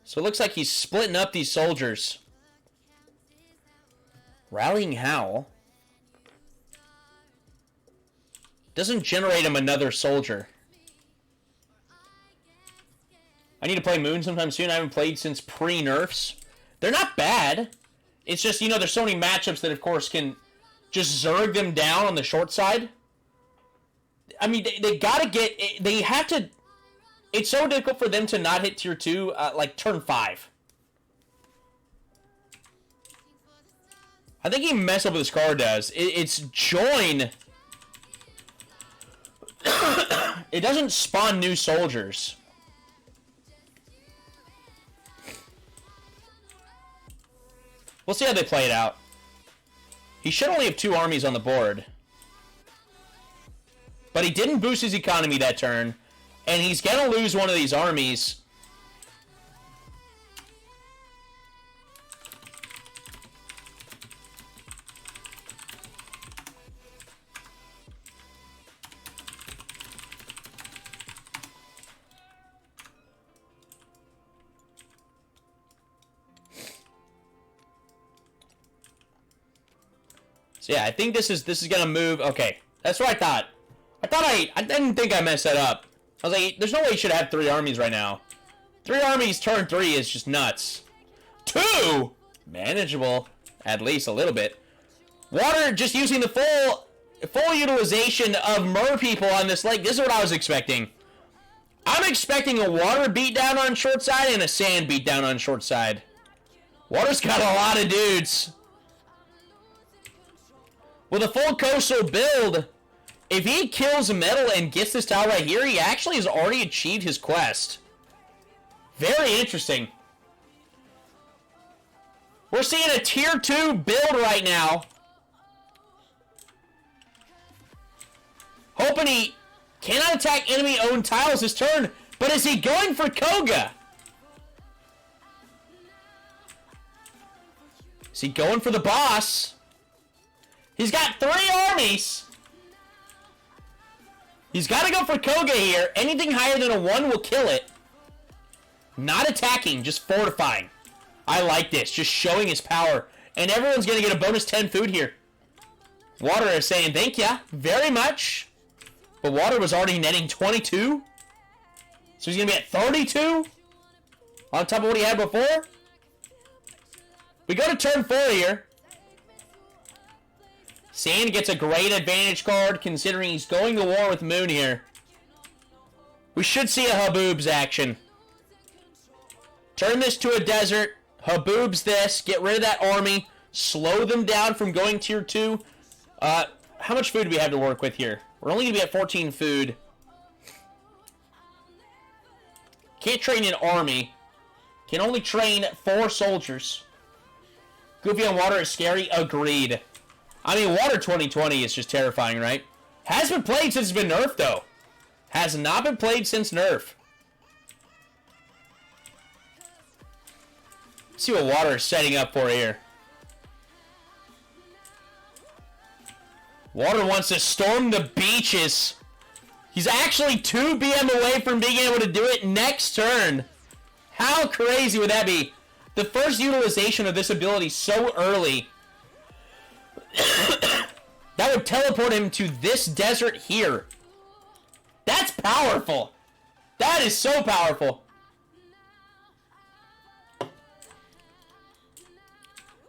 So it looks like he's splitting up these soldiers. Rallying Howl doesn't generate him another soldier. I need to play Moon sometime soon. I haven't played since pre-nerfs. They're not bad. It's just, you know, there's so many matchups that, of course, can just zerg them down on the short side. I mean, they gotta get... They have to... It's so difficult for them to not hit tier 2, like, turn 5. I think he messed up what this card does. It's join. It doesn't spawn new soldiers. We'll see how they play it out. He should only have 2 armies on the board. But he didn't boost his economy that turn. And he's going to lose one of these armies. So yeah, I think this is gonna move. Okay, that's what I thought. I didn't think I messed that up. I was like, there's no way you should have 3 armies right now. 3 armies turn 3 is just nuts. 2! Manageable, at least a little bit. Water just using the full utilization of mer people on this lake. This is what I was expecting. I'm expecting a water beatdown on short side and a sand beatdown on short side. Water's got a lot of dudes. With a full coastal build, if he kills metal and gets this tile right here, he actually has already achieved his quest. Very interesting. We're seeing a tier 2 build right now. Hoping he cannot attack enemy-owned tiles this turn, but is he going for Koga? Is he going for the boss? He's got 3 armies. He's got to go for Koga here. Anything higher than a 1 will kill it. Not attacking, just fortifying. I like this, just showing his power. And everyone's going to get a bonus 10 food here. Water is saying thank ya very much. But Water was already netting 22. So he's going to be at 32. On top of what he had before. We go to turn 4 here. Sand gets a great advantage card considering he's going to war with Moon here. We should see a Haboobs action. Turn this to a desert. Haboobs this. Get rid of that army. Slow them down from going tier 2. How much food do we have to work with here? We're only going to be at 14 food. Can't train an army. Can only train 4 soldiers. Goofy on Water is scary. Agreed. I mean, Water 2020 is just terrifying, right? Has been played since it's been nerfed, though. Has not been played since nerf. Let's see what Water is setting up for here. Water wants to storm the beaches. He's actually 2 BM away from being able to do it next turn. How crazy would that be? The first utilization of this ability so early. That would teleport him to this desert here. That's powerful. That is so powerful.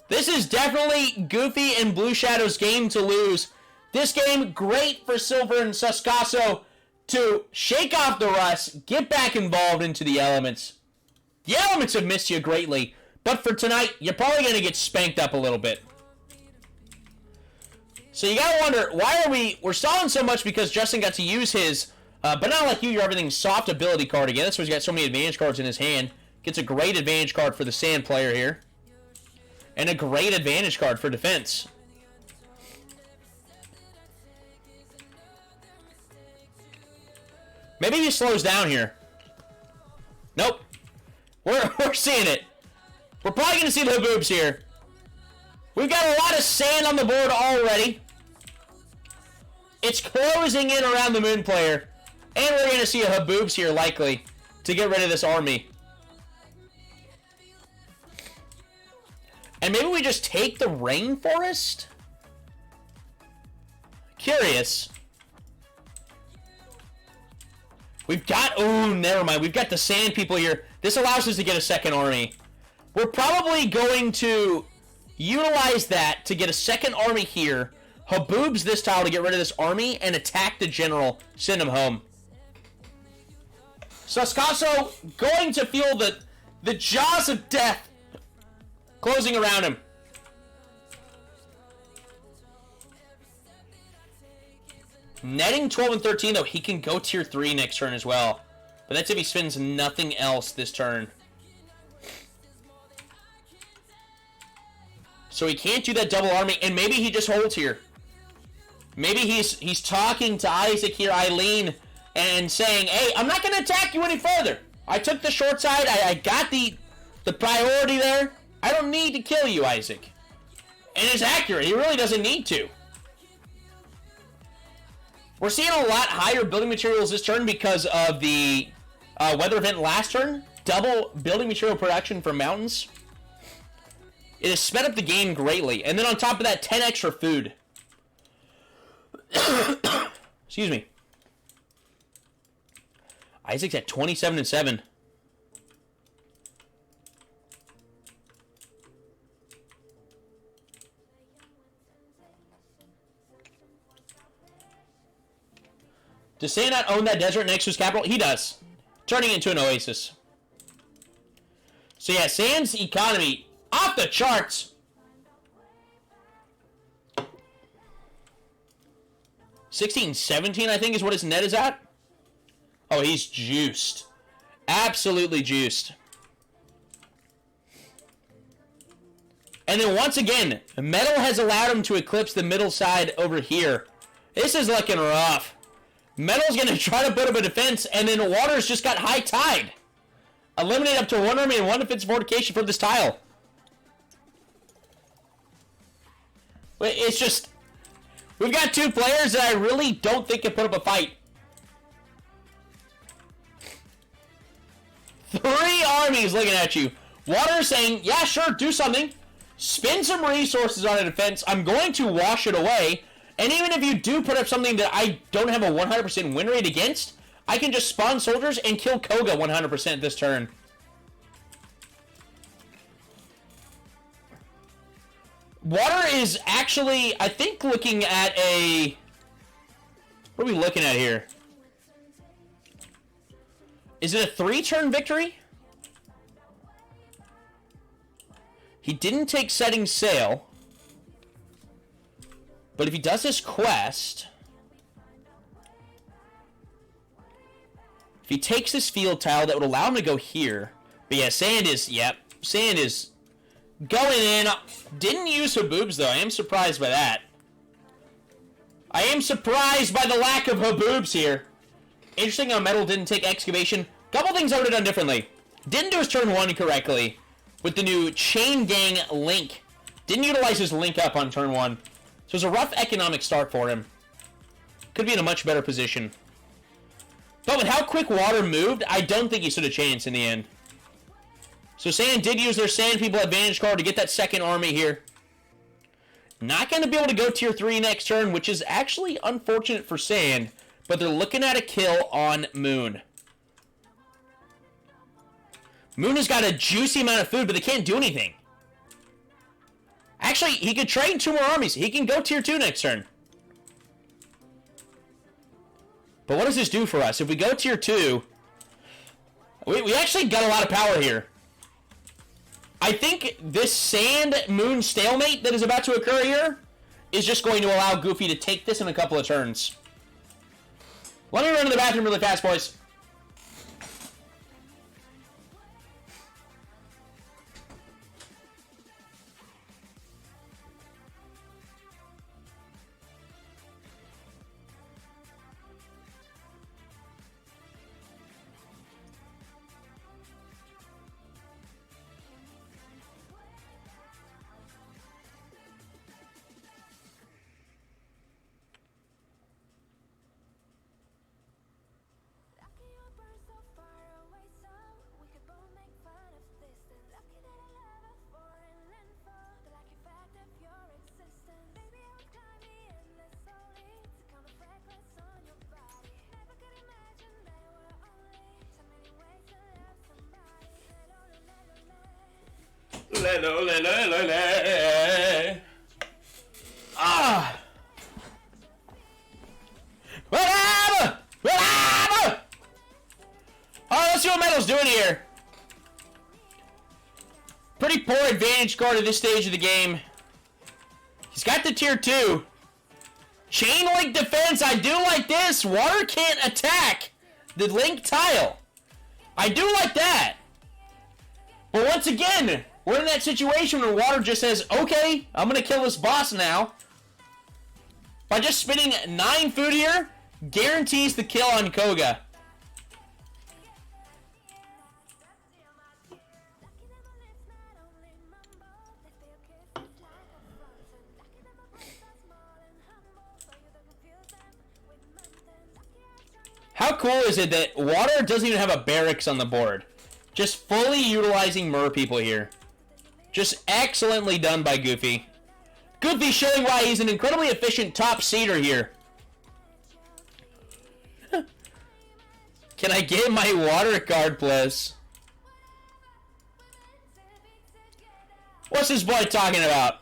This is definitely Goofy and Blue Shadow's game to lose. This game, great for Silver and Suscaso to shake off the rust, get back involved into the elements. The elements have missed you greatly, But for tonight, you're probably going to get spanked up a little bit. So you gotta wonder, why are we're stalling so much because Justin got to use his, but not like you're everything soft ability card again. That's why he's got so many advantage cards in his hand. Gets a great advantage card for the Sand player here. And a great advantage card for defense. Maybe he slows down here. Nope. We're seeing it. We're probably going to see the Haboobs here. We've got a lot of sand on the board already. It's closing in around the Moon player. And we're going to see a Haboobs here, likely, to get rid of this army. And maybe we just take the Rainforest? Curious. We've got... Oh, never mind. We've got the Sand people here. This allows us to get a second army. We're probably going to utilize that to get a second army here. Haboobs this tile to get rid of this army and attack the general. Send him home. Sascaso going to feel the jaws of death closing around him. Netting 12 and 13, though, he can go tier 3 next turn as well. But that's if he spends nothing else this turn. So he can't do that double army, and maybe he just holds here. Maybe he's talking to Isaac here, Eileen, and saying, hey, I'm not going to attack you any further. I took the short side. I got the priority there. I don't need to kill you, Isaac. And it's accurate. He really doesn't need to. We're seeing a lot higher building materials this turn because of the weather event last turn. Double building material production for mountains. It has sped up the game greatly. And then on top of that, 10 extra food. Excuse me. Isaac's at 27 and 7. Does Sand not own that desert next to his capital? He does. Turning it into an oasis. So yeah, Sand's economy off the charts. 16, 17, I think is what his net is at. Oh, he's juiced. Absolutely juiced. And then once again, metal has allowed him to eclipse the middle side over here. This is looking rough. Metal's going to try to put up a defense, and then water's just got high tide. Eliminate up to one army and one defense fortification from this tile. It's just... We've got two players that I really don't think can put up a fight. 3 armies looking at you. Water saying, yeah, sure, do something. Spend some resources on a defense. I'm going to wash it away. And even if you do put up something that I don't have a 100% win rate against, I can just spawn soldiers and kill Koga 100% this turn. Water is actually, I think, looking at a... What are we looking at here? Is it a 3-turn victory? He didn't take Setting Sail. But if he does his quest... If he takes this field tile, that would allow him to go here. But yeah, Sand is... Yep. Sand is going in. Didn't use Haboobs, though. I am surprised by that. I am surprised by the lack of Haboobs here. Interesting how Metal didn't take Excavation. Couple things I would have done differently. Didn't do his turn 1 correctly with the new Chain Gang link. Didn't utilize his link up on turn 1. So it was a rough economic start for him. Could be in a much better position. But with how quick Water moved, I don't think he stood a chance in the end. So Sand did use their Sand People advantage card to get that second army here. Not going to be able to go tier 3 next turn, which is actually unfortunate for Sand. But they're looking at a kill on Moon. Moon has got a juicy amount of food, but they can't do anything. Actually, he could train 2 more armies. He can go tier 2 next turn. But what does this do for us? If we go tier 2, we actually got a lot of power here. I think this Sand-Moon stalemate that is about to occur here is just going to allow Goofy to take this in a couple of turns. Let me run to the bathroom really fast, boys. Ah! Whatever! Whatever! Alright, let's see what Metal's doing here. Pretty poor advantage card at this stage of the game. He's got the tier 2. Chain link defense, I do like this. Water can't attack the link tile. I do like that. But once again, we're in that situation where Water just says, okay, I'm going to kill this boss now. By just spinning 9 food here, guarantees the kill on Koga. How cool is it that Water doesn't even have a barracks on the board? Just fully utilizing Mer people here. Just excellently done by Goofy. Goofy showing why he's an incredibly efficient top seeder here. Can I get my Water card, please? What's this boy talking about?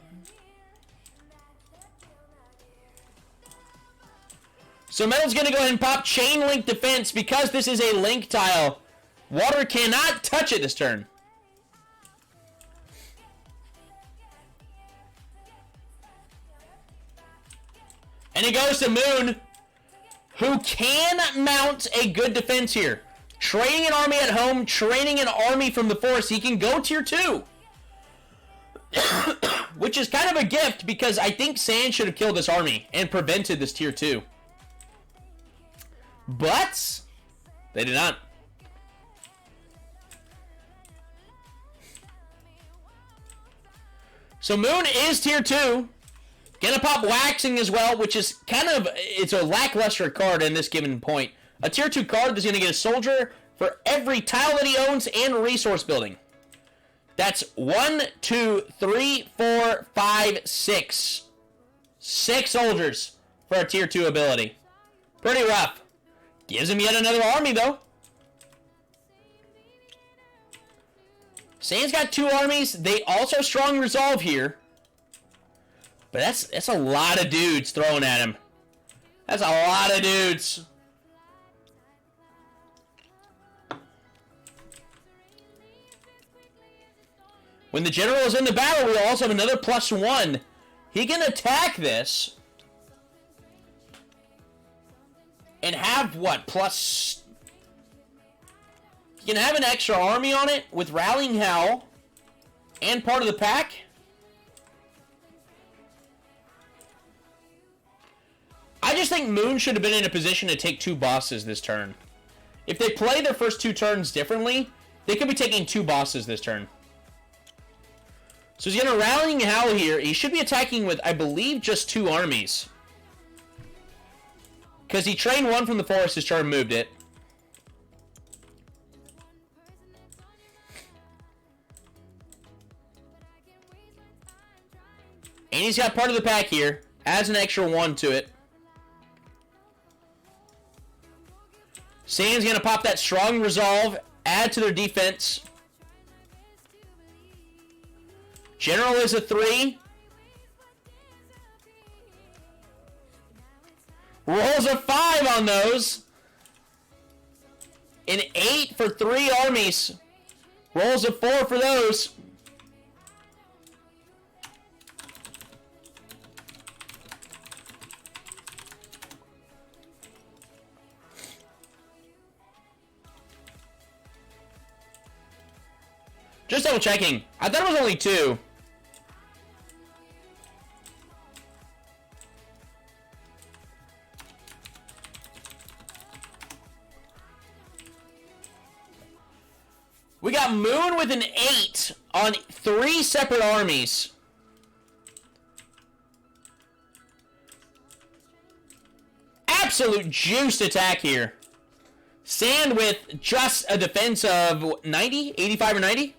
So Metal's going to go ahead and pop Chain Link Defense because this is a link tile. Water cannot touch it this turn. And he goes to Moon, who can mount a good defense here. Training an army at home, training an army from the forest. He can go tier 2. Which is kind of a gift because I think Sand should have killed this army and prevented this tier 2. But they did not. So Moon is tier 2. Gonna pop Waxing as well, which is kind of, it's a lackluster card in this given point. A tier 2 card that's gonna get a soldier for every tile that he owns and resource building. That's 1, 2, 3, 4, 5, 6. 6 soldiers for a tier 2 ability. Pretty rough. Gives him yet another army, though. Sand's got 2 armies. They also strong resolve here. But that's a lot of dudes thrown at him. That's a lot of dudes. When the general is in the battle, we also have another +1. He can attack this. And have what? He can have an extra army on it with Rallying Howl and part of the pack. I just think Moon should have been in a position to take 2 bosses this turn. If they play their first 2 turns differently, they could be taking 2 bosses this turn. So he's going to Rallying Howl here. He should be attacking with, I believe, just 2 armies. Because he trained 1 from the forest this turn, moved it. And he's got part of the pack here. Adds an extra 1 to it. Sand's going to pop that strong resolve. Add to their defense. General is a 3. Rolls a 5 on those. An 8 for 3 armies. Rolls a 4 for those. Just double checking. I thought it was only 2. We got Moon with an 8 on 3 separate armies. Absolute juiced attack here. Sand with just a defense of 90, 85 or 90.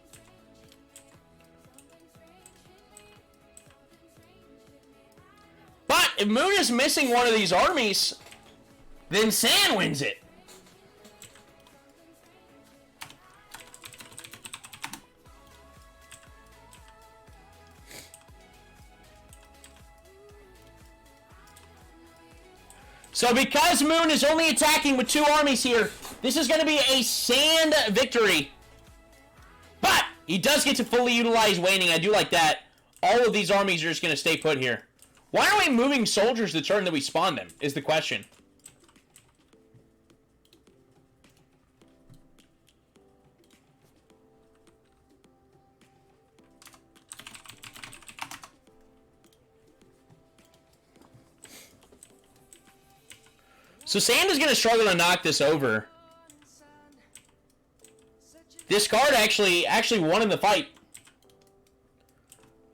But if Moon is missing one of these armies, then Sand wins it. So because Moon is only attacking with 2 armies here, this is going to be a Sand victory. But he does get to fully utilize waning. I do like that. All of these armies are just going to stay put here. Why are we moving soldiers the turn that we spawn them, is the question. So Sand is going to struggle to knock this over. This card actually won in the fight.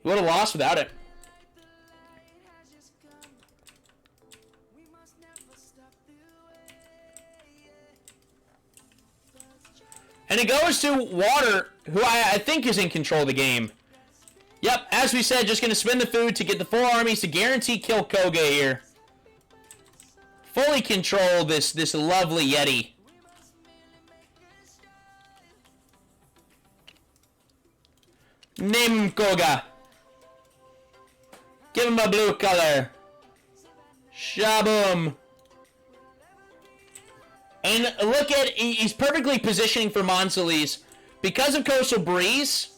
He would have lost without it. And it goes to Water, who I think is in control of the game. Yep, as we said, just going to spend the food to get the 4 armies to guarantee kill Koga here. Fully control this lovely Yeti. Name Koga. Give him a blue color. Shaboom. And look at, he's perfectly positioning for Monsoles. Because of Coastal Breeze,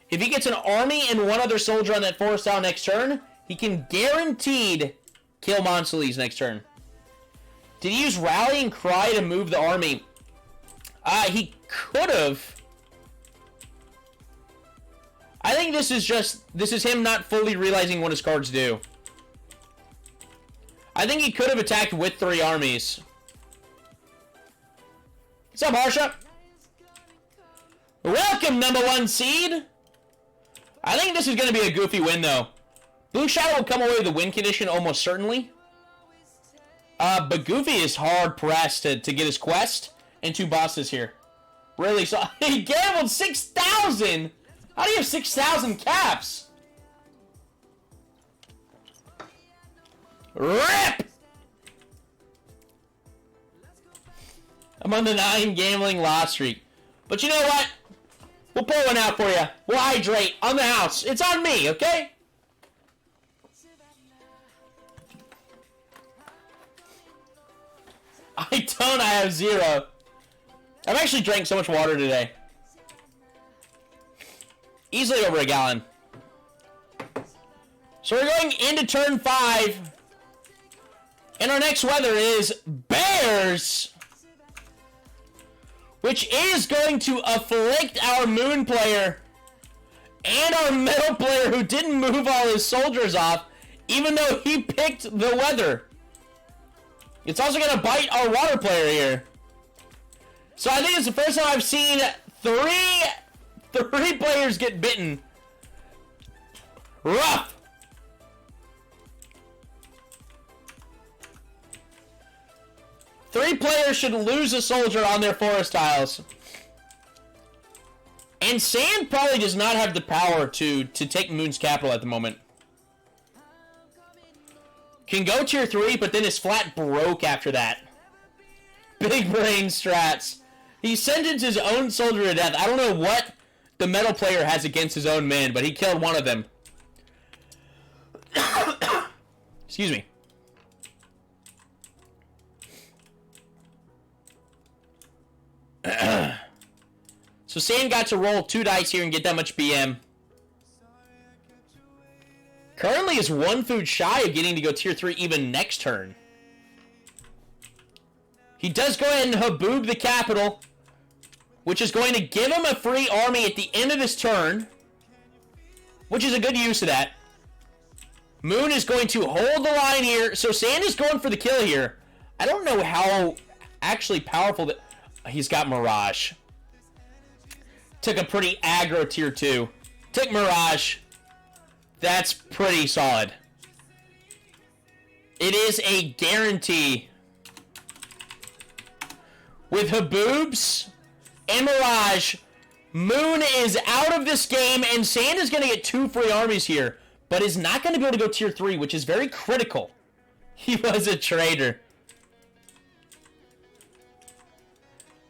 if he gets an army and 1 other soldier on that forest tile next turn, he can guaranteed kill Monsoles next turn. Did he use Rallying Cry to move the army? He could have. I think this is him not fully realizing what his cards do. I think he could have attacked with 3 armies. What's up, Harsha? Welcome, #1 seed. I think this is going to be a goofy win, though. Blue Shadow will come away with the win condition almost certainly. But Goofy is hard pressed to get his quest and 2 bosses here. Really, so he gambled 6,000. How do you have 6,000 caps? Rip! I'm on the 9 gambling loss streak. But you know what? We'll pull one out for you. We'll hydrate on the house. It's on me, okay? I have 0. I've actually drank so much water today. Easily over a gallon. So we're going into turn 5. And our next weather is Bears. Which is going to afflict our Moon player. And our Metal player who didn't move all his soldiers off. Even though he picked the weather. It's also going to bite our Water player here. So I think it's the first time I've seen three players get bitten. Rough. Three players should lose a soldier on their forest tiles. And Sand probably does not have the power to take Moon's capital at the moment. Can go tier 3, but then his flat broke after that. Big brain strats. He sentenced his own soldier to death. I don't know what the Metal player has against his own men, but he killed one of them. Excuse me. So Sand got to roll 2 dice here and get that much BM. Currently is 1 food shy of getting to go tier 3 even next turn. He does go ahead and haboob the capital. which is going to give him a free army at the end of this turn, which is a good use of that. Moon is going to hold the line here. So Sand is going for the kill here. I don't know how actually powerful that... He's got Mirage. Took a pretty aggro tier 2. Took Mirage. That's pretty solid. It is a guarantee. With Haboobs and Mirage, Moon is out of this game, and Sand is going to get 2 free armies here, but is not going to be able to go tier 3, which is very critical. He was a traitor.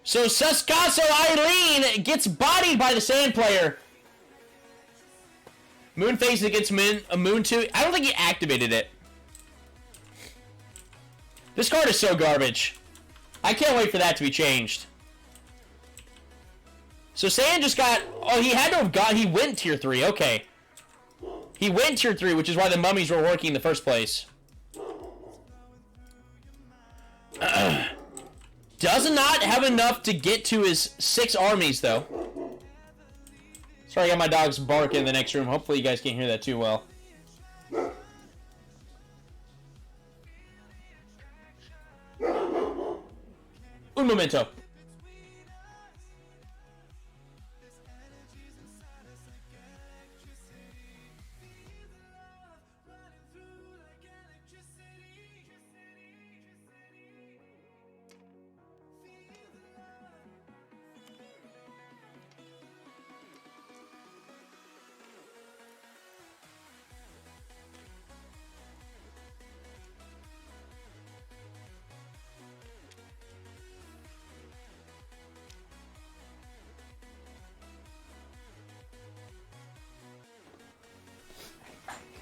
So Suscaso Eileen gets bodied by the Sand player. Moon faces against Moon 2. I don't think he activated it. This card is so garbage. I can't wait for that to be changed. So Sand just got... Oh, he had to have got... He went tier 3. Okay. He went tier 3, which is why the mummies were working in the first place. Does not have enough to get to his 6 armies, though. Sorry, I got my dogs barking in the next room. Hopefully you guys can't hear that too well. Un momento.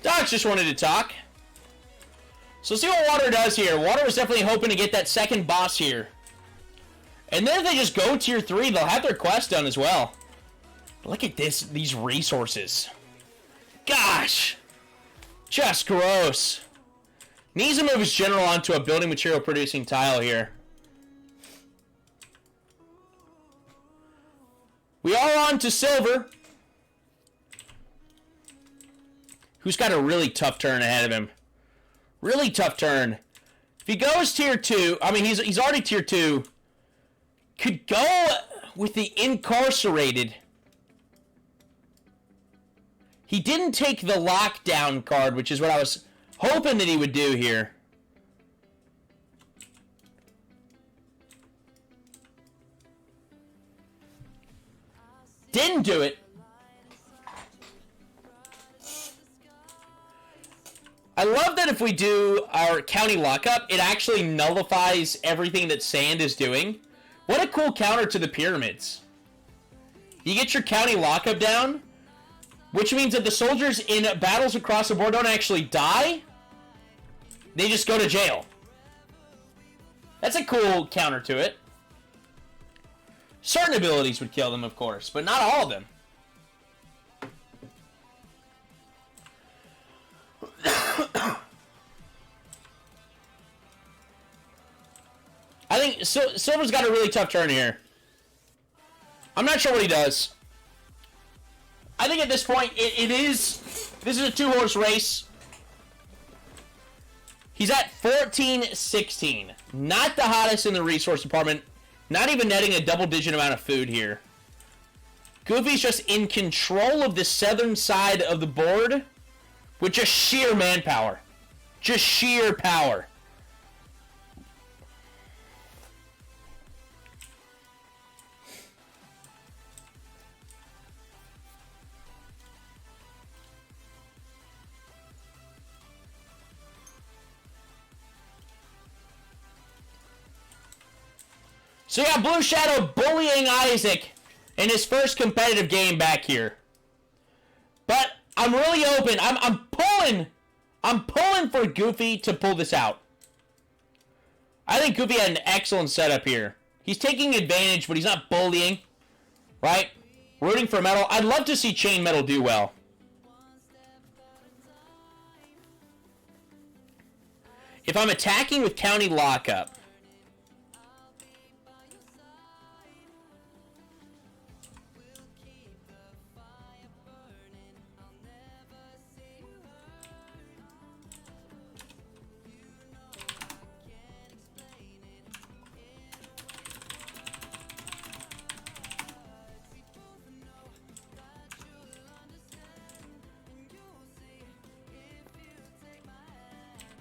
Docs just wanted to talk. So see what Water does here. Water was definitely hoping to get that second boss here. And then if they just go tier 3, they'll have their quest done as well. Look at these resources. Gosh. Just gross. Needs to move his general onto a building material producing tile here. We are on to Silver, who's got a really tough turn ahead of him. Really tough turn. If he goes tier 2, I mean, he's already tier 2. Could go with the Incarcerated. He didn't take the Lockdown card, which is what I was hoping that he would do here. Didn't do it. I love that if we do our county lockup, it actually nullifies everything that Sand is doing. What a cool counter to the pyramids. You get your county lockup down, which means that the soldiers in battles across the board don't actually die. They just go to jail. That's a cool counter to it. Certain abilities would kill them, of course, but not all of them. I think Silver's got a really tough turn here. I'm not sure what he does. I think at this point, this is a 2-horse race. He's at 14-16. Not the hottest in the resource department. Not even netting a double-digit amount of food here. Goofy's just in control of the southern side of the board with just sheer manpower. Just sheer power. So yeah, Blue Shadow bullying Isaac in his first competitive game back here. But I'm really open. I'm pulling for Goofy to pull this out. I think Goofy had an excellent setup here. He's taking advantage, but he's not bullying. Right? Rooting for Metal. I'd love to see Chain Metal do well. If I'm attacking with County Lockup,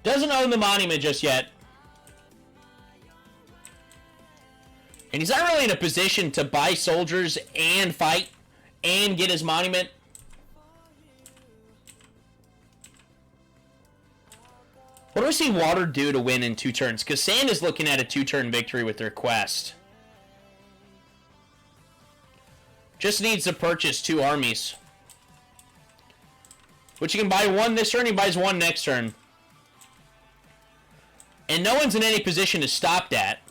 Doesn't own the monument just yet. And he's not really in a position to buy soldiers and fight and get his monument. What do we see Water do to win in 2 turns? Because Sand is looking at a 2-turn victory with their quest. Just needs to purchase 2 armies. Which he can buy 1 this turn, he buys 1 next turn. And no one's in any position to stop that.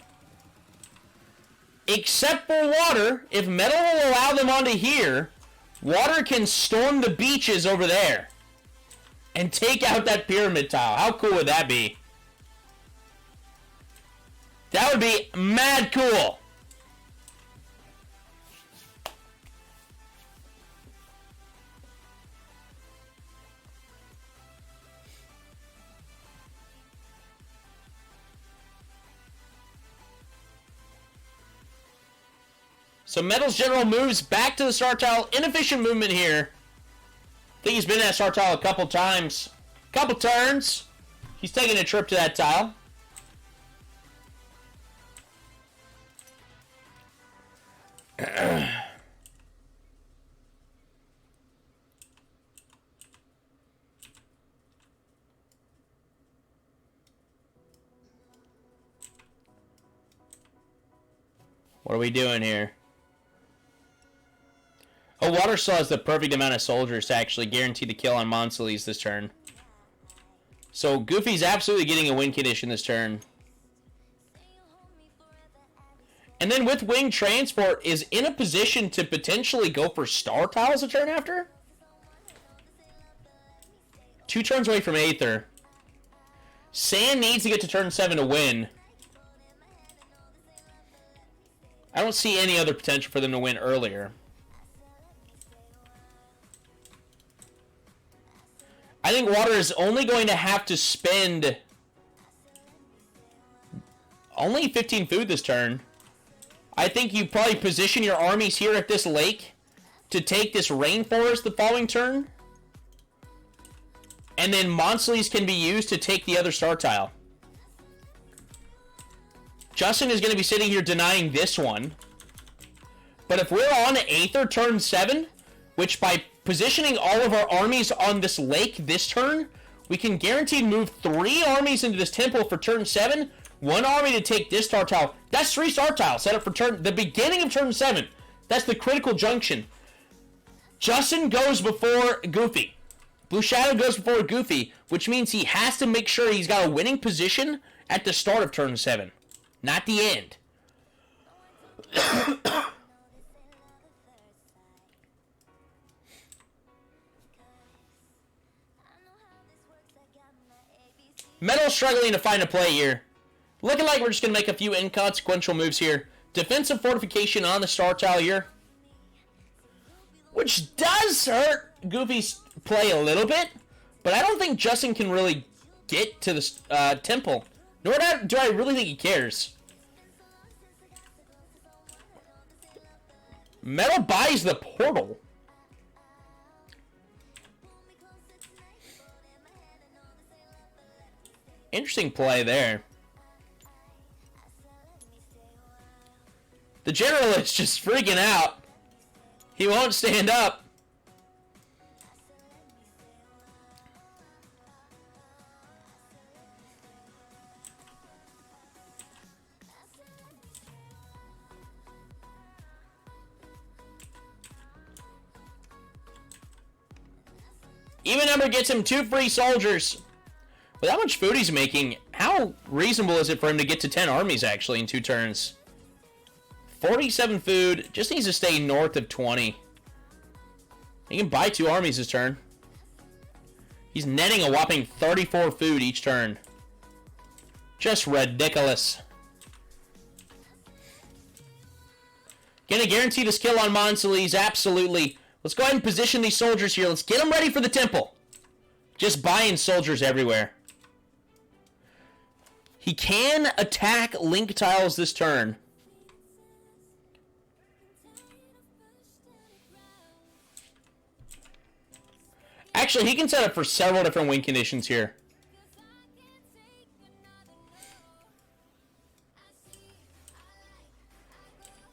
Except for Water. If Metal will allow them onto here, Water can storm the beaches over there. And take out that pyramid tile. How cool would that be? That would be mad cool. So Metal's General moves back to the star tile. Inefficient movement here. I think he's been at star tile a couple times. Couple turns. He's taking a trip to that tile. What are we doing here? Oh, Water still has the perfect amount of soldiers to actually guarantee the kill on Monsoles this turn. So Goofy's absolutely getting a win condition this turn. And then with Wing Transport is in a position to potentially go for star tiles a turn after. 2 turns away from Aether. Sand needs to get to turn 7 to win. I don't see any other potential for them to win earlier. I think Water is only going to have to spend only 15 food this turn. I think you probably position your armies here at this lake to take this rainforest the following turn. And then Monsoles can be used to take the other star tile. Justin is going to be sitting here denying this one. But if we're on Aether turn 7, which by positioning all of our armies on this lake this turn, we can guaranteed move 3 armies into this temple for turn 7. 1 army to take this star tile. That's 3 star tiles set up for the beginning of turn 7. That's the critical junction. Justin goes before Goofy. Blue Shadow goes before Goofy, which means he has to make sure he's got a winning position at the start of turn 7, not the end. Metal's struggling to find a play here. Looking like we're just going to make a few inconsequential moves here. Defensive fortification on the star tile here. Which does hurt Goofy's play a little bit. But I don't think Justin can really get to the temple. Nor do I really think he cares. Metal buys the portal. Interesting play there. The general is just freaking out. He won't stand up. Even number gets him 2 free soldiers. With how much food he's making, how reasonable is it for him to get to 10 armies actually in 2 turns? 47 food, just needs to stay north of 20. He can buy 2 armies this turn. He's netting a whopping 34 food each turn. Just ridiculous. Gonna guarantee this kill on Monsoles, absolutely. Let's go ahead and position these soldiers here. Let's get them ready for the temple. Just buying soldiers everywhere. He can attack link tiles this turn. Actually, he can set up for several different win conditions here.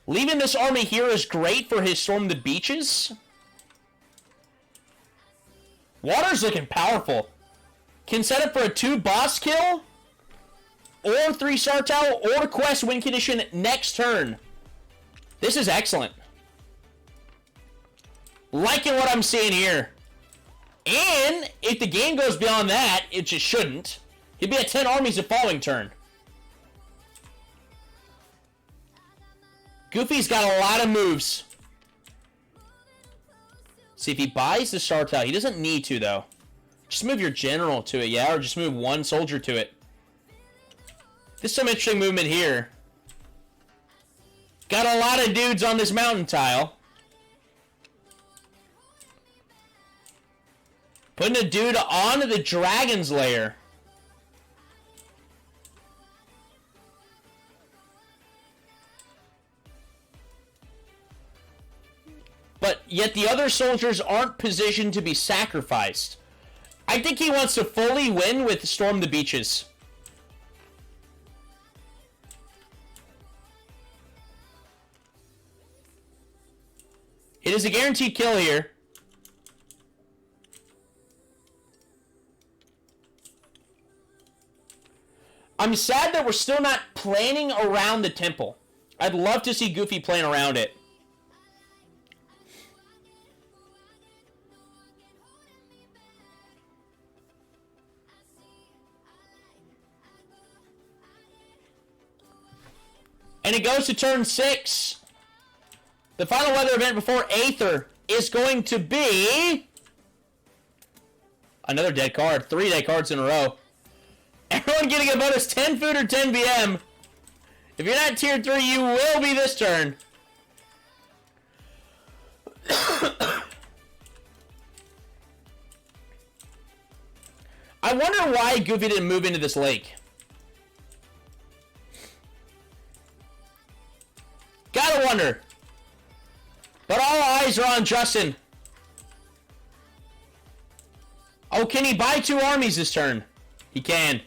Leaving this army here is great for his Storm the Beaches. Water's looking powerful. Can set up for a 2 boss kill, or 3 star tower, or quest win condition next turn. This is excellent. Liking what I'm seeing here. And if the game goes beyond that, it just shouldn't. He'd be at 10 armies the following turn. Goofy's got a lot of moves. See if he buys the star tower. He doesn't need to, though. Just move your general to it, yeah? Or just move 1 soldier to it. This is some interesting movement here. Got a lot of dudes on this mountain tile. Putting a dude onto the dragon's lair. But yet the other soldiers aren't positioned to be sacrificed. I think he wants to fully win with Storm the Beaches. It is a guaranteed kill here. I'm sad that we're still not planning around the temple. I'd love to see Goofy playing around it. And it goes to turn 6. The final weather event before Aether is going to be... another dead card. 3 dead cards in a row. Everyone getting a bonus 10 food or 10 VM. If you're not tier 3, you will be this turn. I wonder why Goofy didn't move into this lake. Gotta wonder. But all eyes are on Justin. Oh, can he buy 2 armies this turn? He can.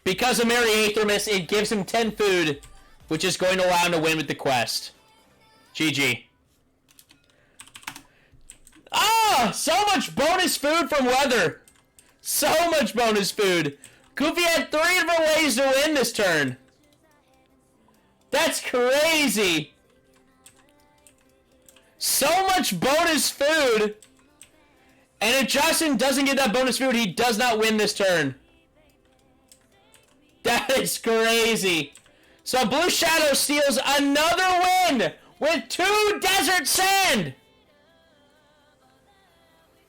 Because of Mary Aethermus, it gives him 10 food, which is going to allow him to win with the quest. GG. Ah! So much bonus food from weather. So much bonus food. Goofy had 3 different ways to win this turn. That's crazy. So much bonus food. And if Justin doesn't get that bonus food, he does not win this turn. That is crazy. So Blue Shadow steals another win with 2 Desert Sand.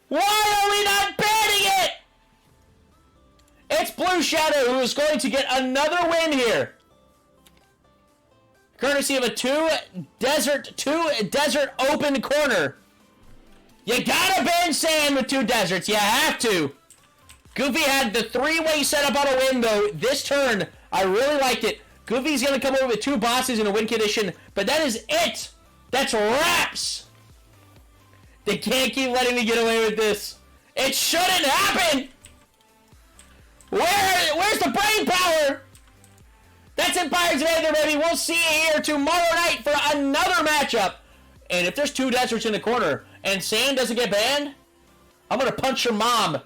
Why are we not banning it? It's Blue Shadow who is going to get another win here. Courtesy of a 2 desert open corner. You gotta ban sand with 2 deserts. You have to. Goofy had the 3-way setup on a win, though. This turn, I really liked it. Goofy's gonna come over with 2 bosses in a win condition, but that is it. That's wraps. They can't keep letting me get away with this. It shouldn't happen. Where's the brain power? That's Empires of Aether, baby. We'll see you here tomorrow night for another matchup. And if there's 2 deserts in the corner and sand doesn't get banned, I'm gonna punch your mom. I'm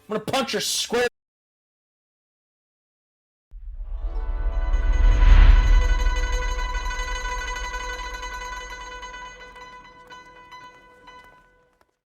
gonna punch her square.